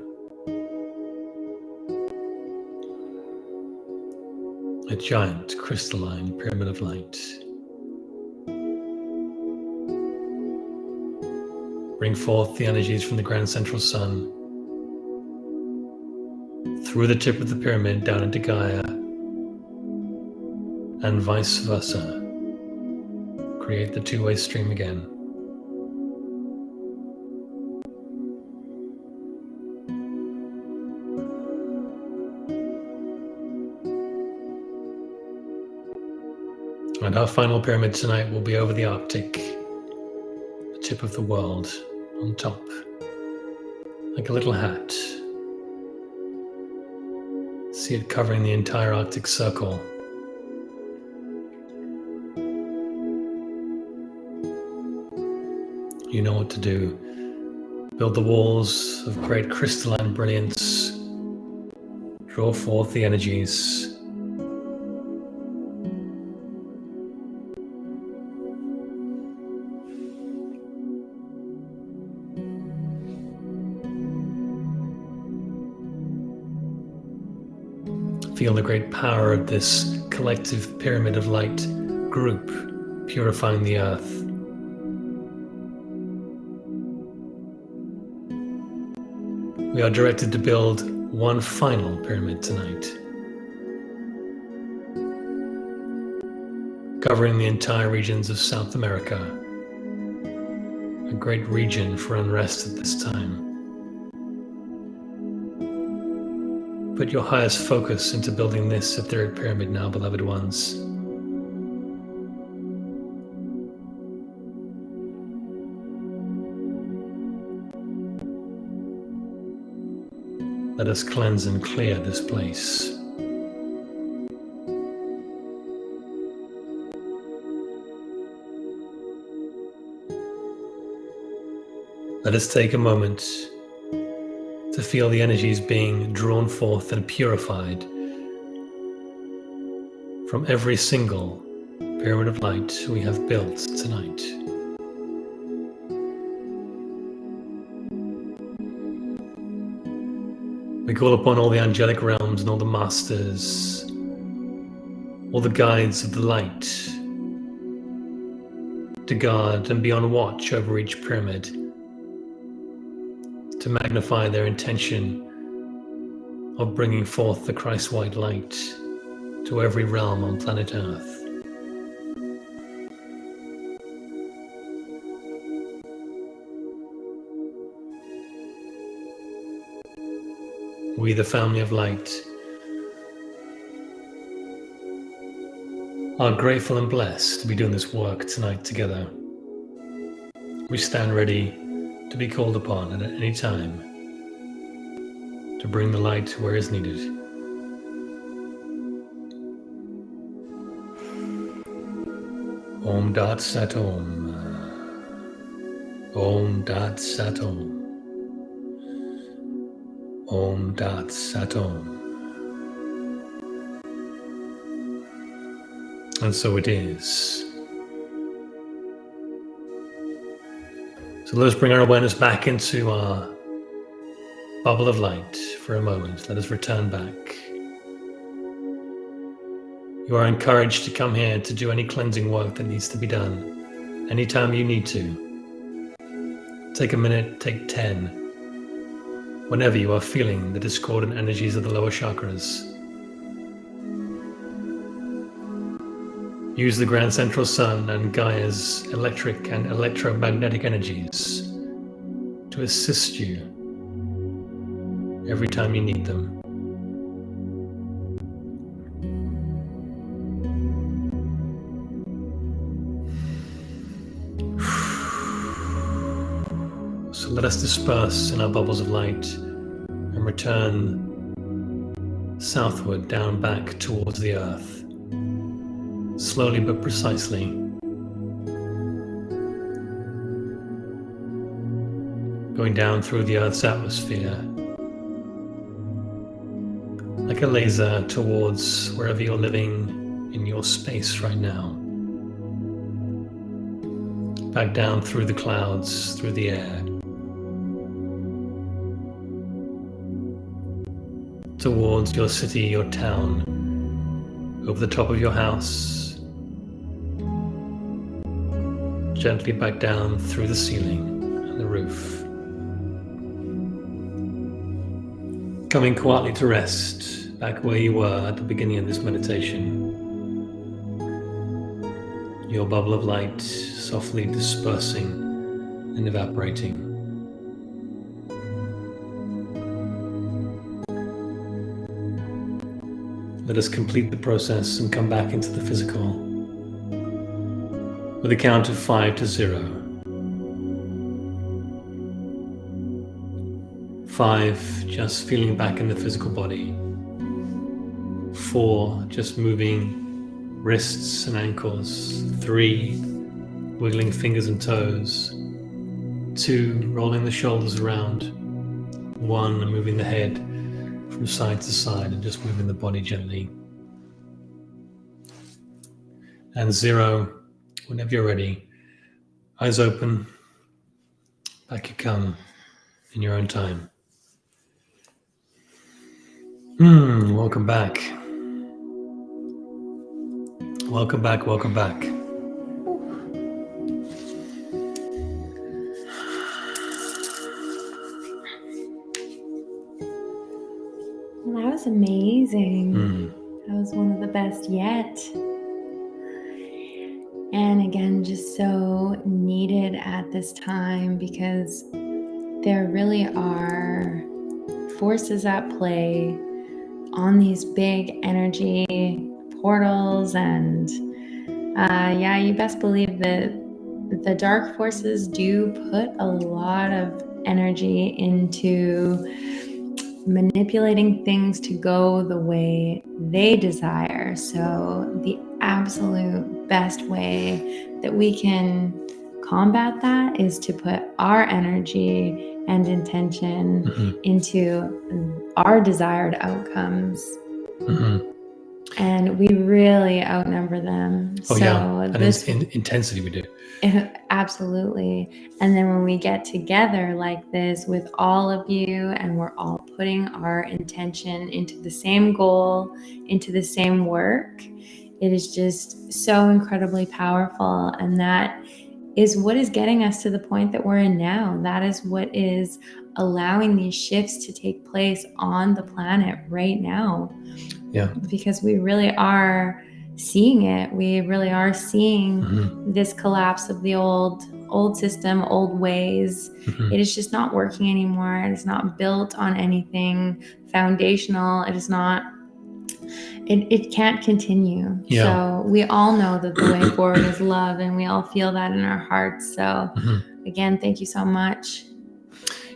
A giant crystalline pyramid of light. Bring forth the energies from the grand central sun through the tip of the pyramid down into Gaia, and vice versa. Create the two-way stream again. And our final pyramid tonight will be over the Arctic, the tip of the world, on top, like a little hat. See it covering the entire Arctic Circle. You know what to do. Build the walls of great crystalline brilliance. Draw forth the energies. Feel the great power of this collective pyramid of light group purifying the earth. We are directed to build one final pyramid tonight, covering the entire regions of South America, a great region for unrest at this time. Put your highest focus into building this etheric pyramid now, beloved ones. Let us cleanse and clear this place. Let us take a moment to feel the energies being drawn forth and purified from every single pyramid of light we have built tonight. We call upon all the angelic realms and all the masters, all the guides of the light, to guard and be on watch over each pyramid, to magnify their intention of bringing forth the Christ-white light to every realm on planet Earth. We, the family of light, are grateful and blessed to be doing this work tonight together. We stand ready to be called upon at any time to bring the light where is needed. Om Dat Sat Om. Om Dat Sat Om. Om Dat Sat Om. And so it is. So let us bring our awareness back into our bubble of light for a moment. Let us return back. You are encouraged to come here to do any cleansing work that needs to be done, anytime you need to. Take a minute, take 10. Whenever you are feeling the discordant energies of the lower chakras. Use the Grand Central Sun and Gaia's electric and electromagnetic energies to assist you every time you need them. So let us disperse in our bubbles of light and return southward, down back towards the earth, slowly but precisely. Going down through the earth's atmosphere, like a laser towards wherever you're living in your space right now. Back down through the clouds, through the air, towards your city, your town, over the top of your house, gently back down through the ceiling and the roof. Coming quietly to rest, back where you were at the beginning of this meditation. Your bubble of light softly dispersing and evaporating. Let us complete the process and come back into the physical with a count of 5 to 0. 5, just feeling back in the physical body. 4, just moving wrists and ankles. 3, wiggling fingers and toes. 2, rolling the shoulders around. 1, moving the head from side to side and just moving the body gently. And 0, whenever you're ready, eyes open, back you come in your own time. Welcome back. Welcome back, welcome back. Well, that was amazing. That was one of the best yet. And again, just so needed at this time, because there really are forces at play on these big energy portals, and you best believe that the dark forces do put a lot of energy into manipulating things to go the way they desire. So the absolute best way that we can combat that is to put our energy and intention into our desired outcomes. And we really outnumber them. And this intensity we do. Absolutely. And then when we get together like this with all of you, and we're all putting our intention into the same goal, into the same work, it is just so incredibly powerful. And that is what is getting us to the point that we're in now. That is what is allowing these shifts to take place on the planet right now. Yeah. Because we really are seeing it. We really are seeing this collapse of the old system, old ways. It is just not working anymore. It is not built on anything foundational. It is not. It can't continue. Yeah. So we all know that the way forward is love, and we all feel that in our hearts. So again, thank you so much.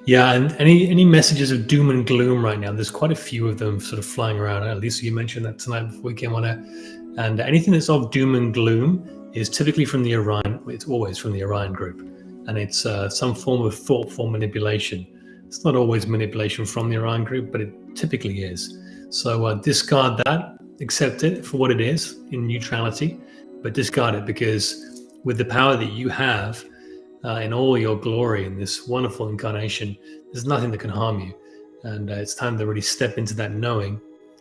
Yeah, and any messages of doom and gloom right now, there's quite a few of them sort of flying around. Lisa, you mentioned that tonight before we came on air. And anything that's of doom and gloom is typically from the Orion. It's always from the Orion group. And it's some form of thoughtful manipulation. It's not always manipulation from the Orion group, but it typically is. So discard that, accept it for what it is in neutrality, but discard it, because with the power that you have, in all your glory in this wonderful incarnation, there's nothing that can harm you. And it's time to really step into that knowing.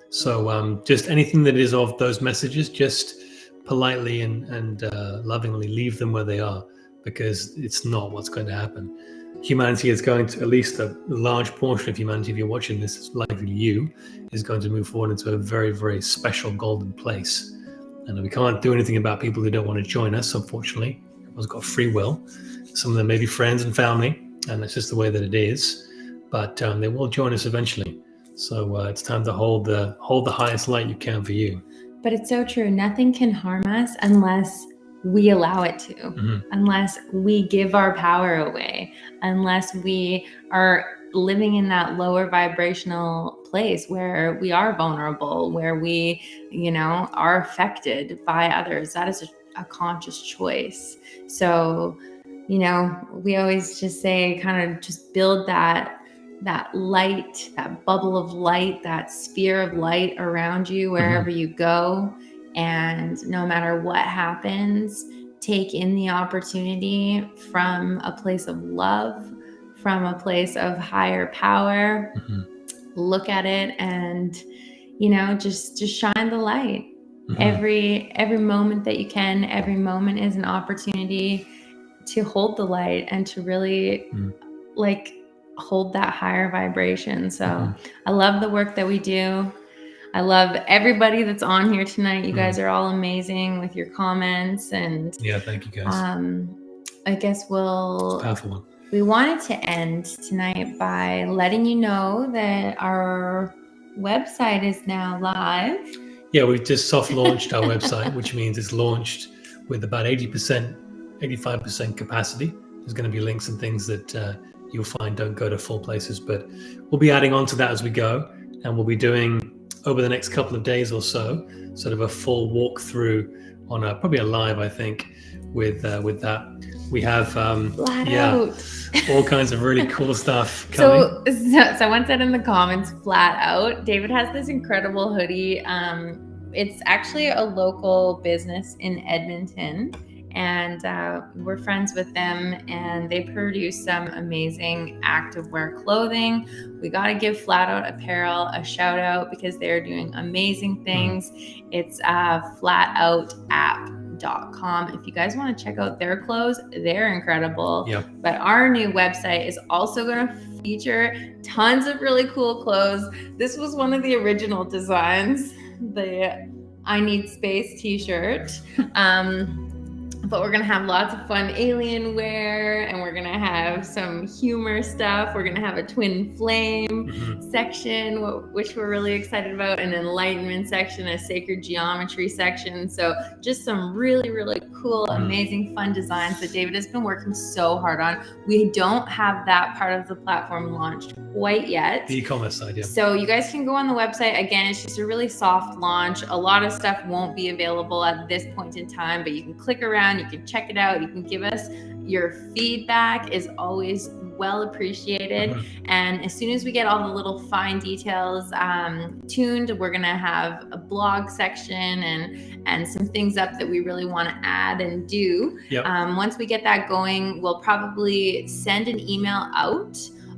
So just anything that is of those messages, just politely and lovingly leave them where they are, because it's not what's going to happen. Humanity is going to, at least a large portion of humanity, if you're watching this, it's likely you, is going to move forward into a very, very special golden place. And we can't do anything about people who don't want to join us, unfortunately. Everyone's got free will. Some of them may be friends and family, and that's just the way that it is. But they will join us eventually. So it's time to hold the highest light you can for you. But it's so true. Nothing can harm us unless we allow it to, unless we give our power away, unless we are living in that lower vibrational place where we are vulnerable, where we, are affected by others. That is a conscious choice. So, we always just say, kind of just build that light, that bubble of light, that sphere of light around you wherever you go. And no matter what happens, take in the opportunity from a place of love, from a place of higher power. Look at it and, just shine the light. Every moment that you can, every moment is an opportunity to hold the light and to really hold that higher vibration. So I love the work that we do. I love everybody that's on here tonight. You guys are all amazing with your comments, and yeah, thank you guys. I guess It's a powerful one. we wanted to end tonight by letting you know that our website is now live. Yeah, we've just soft launched our website, which means it's launched with about 80%, 85% capacity. There's going to be links and things that you'll find don't go to full places, but we'll be adding on to that as we go. And we'll be doing, over the next couple of days or so, sort of a full walkthrough on probably a live, I think, with that. We have all kinds of really cool stuff coming. So someone said in the comments, flat out, David has this incredible hoodie. It's actually a local business in Edmonton, and we're friends with them, and they produce some amazing activewear clothing. We got to give Flat Out Apparel a shout out because they're doing amazing things. It's flatoutapp.com. If you guys want to check out their clothes, they're incredible. Yep. But our new website is also going to feature tons of really cool clothes. This was one of the original designs, the I Need Space t-shirt. But we're going to have lots of fun alien wear, and we're going to have some humor stuff. We're going to have a twin flame section, which we're really excited about, an enlightenment section, a sacred geometry section. So just some really, really cool, amazing, fun designs that David has been working so hard on. We don't have that part of the platform launched quite yet. The e-commerce side, yeah. So you guys can go on the website. Again, it's just a really soft launch. A lot of stuff won't be available at this point in time, but you can click around, you can check it out, you can give us your feedback, is always well appreciated. And as soon as we get all the little fine details tuned, we're gonna have a blog section and some things up that we really want to add and do. Once we get that going, we'll probably send an email out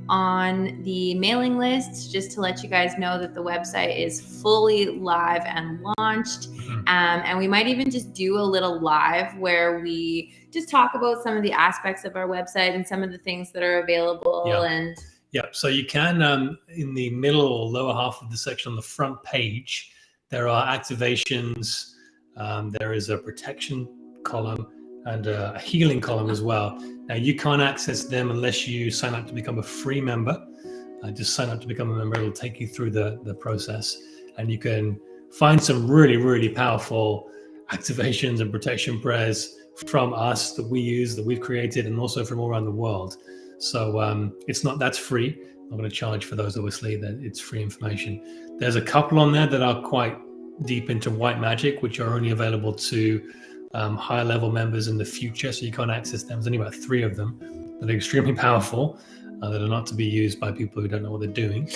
on the mailing list just to let you guys know that the website is fully live and launched. And we might even just do a little live where we just talk about some of the aspects of our website and some of the things that are available. So you can, in the middle or lower half of the section on the front page, there are activations. There is a protection column and a healing column as well. Now, you can't access them unless you sign up to become a free member. Just sign up to become a member. It'll take you through the process, and you can find some really, really powerful activations and protection prayers from us that we use, that we've created, and also from all around the world. So that's free. I'm not going to charge for those, obviously. That it's free information. There's a couple on there that are quite deep into white magic, which are only available to higher level members in the future, so you can't access them. There's only about 3 of them that are extremely powerful, that are not to be used by people who don't know what they're doing.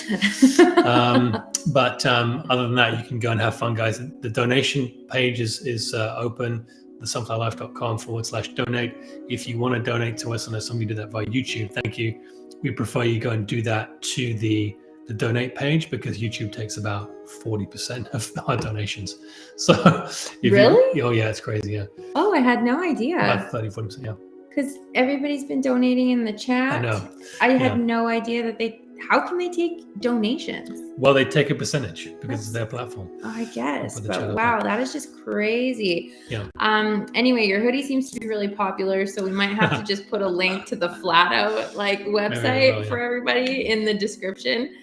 But other than that, you can go and have fun, guys. The donation page is open, the sunflowerlifedk.com/donate. If you want to donate to us, I know somebody did that via YouTube, thank you. We prefer you go and do that to the donate page, because YouTube takes about 40% of our donations. So really? Yeah, it's crazy. Yeah. Oh, I had no idea. About 30-40%. Yeah. Because everybody's been donating in the chat. I know. I had no idea that how can they take donations? Well, they take a percentage because it's their platform. I guess. But wow, that is just crazy. Yeah. Anyway, your hoodie seems to be really popular, so we might have to just put a link to the Flat Out website for everybody in the description.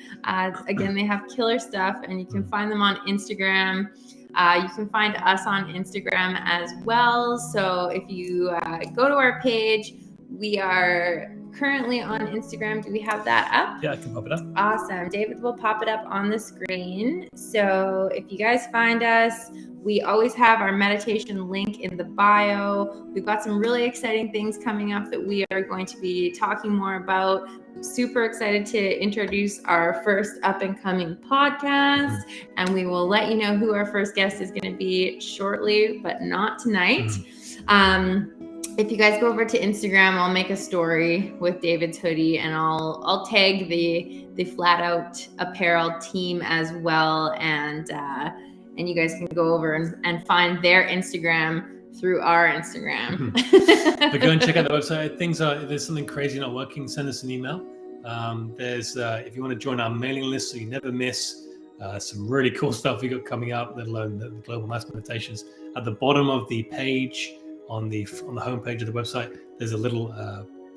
Again, they have killer stuff, and you can find them on Instagram. You can find us on Instagram as well. So if you go to our page, we are currently on Instagram. Do we have that up? Yeah, I can pop it up. Awesome. David will pop it up on the screen. So if you guys find us, we always have our meditation link in the bio. We've got some really exciting things coming up that we are going to be talking more about. Super excited to introduce our first up and coming podcast, and we will let you know who our first guest is going to be shortly, but not tonight. If you guys go over to Instagram, I'll make a story with David's hoodie, and I'll tag the Flat Out Apparel team as well, and you guys can go over and find their Instagram through our Instagram. But go and check out the website. If there's something crazy not working, send us an email. There's if you want to join our mailing list so you never miss some really cool stuff we got coming up, let alone the Global Mass Meditations. At the bottom of the page on the homepage of the website, there's a little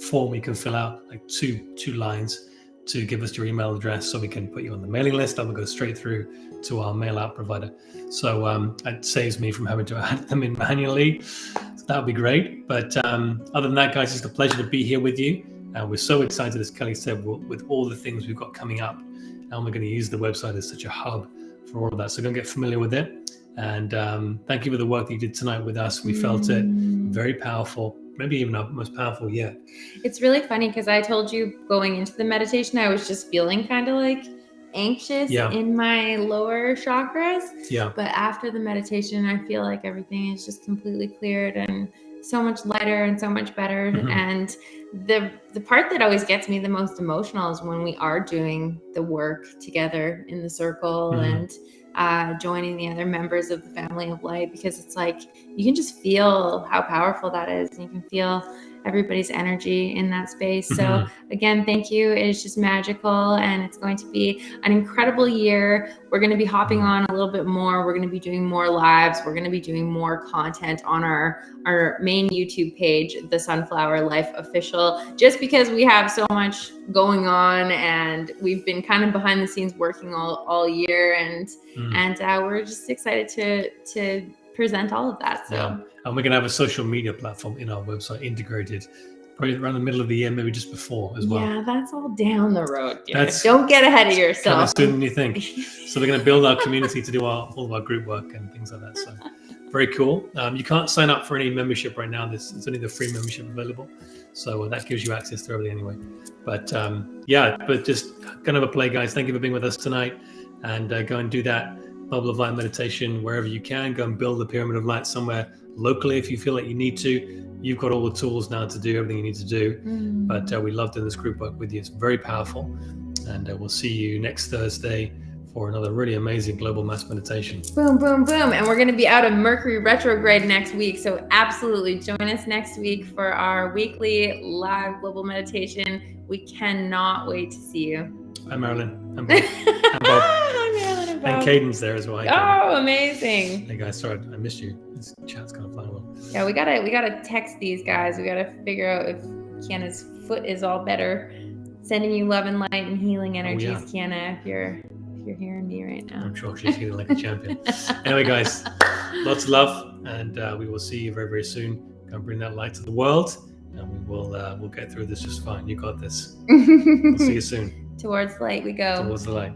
form you can fill out, like two lines, to give us your email address so we can put you on the mailing list. That will go straight through to our mail out provider. So it saves me from having to add them in manually. So that would be great. But other than that, guys, it's a pleasure to be here with you. We're so excited, as Kelly said, with all the things we've got coming up. And we're going to use the website as such a hub for all of that. So go and get familiar with it. And thank you for the work that you did tonight with us. We felt it very powerful, maybe even our most powerful yet. It's really funny because I told you going into the meditation, I was just feeling kind of like anxious in my lower chakras. Yeah. But after the meditation, I feel like everything is just completely cleared and so much lighter and so much better. Mm-hmm. And the part that always gets me the most emotional is when we are doing the work together in the circle and joining the other members of the family of light, because it's like you can just feel how powerful that is, and you can feel everybody's energy in that space. So again, thank you. It is just magical, and it's going to be an incredible year. We're going to be hopping on a little bit more. We're going to be doing more lives. We're going to be doing more content on our main YouTube page, the Sunflower Life Official, just because we have so much going on, and we've been kind of behind the scenes working all year, and we're just excited to present all of that. So and we're going to have a social media platform in our website integrated probably around the middle of the year, maybe just before as well. Yeah, that's all down the road. Don't get ahead of yourself. Kind of sooner than you think. So we're going to build our community to do all of our group work and things like that. So very cool. You can't sign up for any membership right now. It's only the free membership available. So that gives you access to everything anyway. But but just kind of a play, guys. Thank you for being with us tonight. And go and do that bubble of light meditation wherever you can. Go and build the pyramid of light somewhere locally if you feel like you need to. You've got all the tools now to do everything you need to do. But we love doing this group work with you. It's very powerful. And we'll see you next Thursday for another really amazing global mass meditation. Boom, boom, boom. And we're going to be out of Mercury retrograde next week. So absolutely join us next week for our weekly live global meditation. We cannot wait to see you. Hi, Marilyn. I'm Bob. I'm Bob. Hi, Marilyn and Bob. And Caden's there as well. Oh, amazing. Hey, guys. Sorry, I missed you. This chat's kind of flying well. Yeah, we gotta text these guys. We gotta figure out if Kiana's foot is all better. Sending you love and light and healing energies, Kiana, if you're hearing me right now. I'm sure she's healing like a champion. Anyway, guys, lots of love, and we will see you very, very soon. Go and bring that light to the world, and we'll get through this just fine. You got this. We'll see you soon. Towards light we go. Towards the light.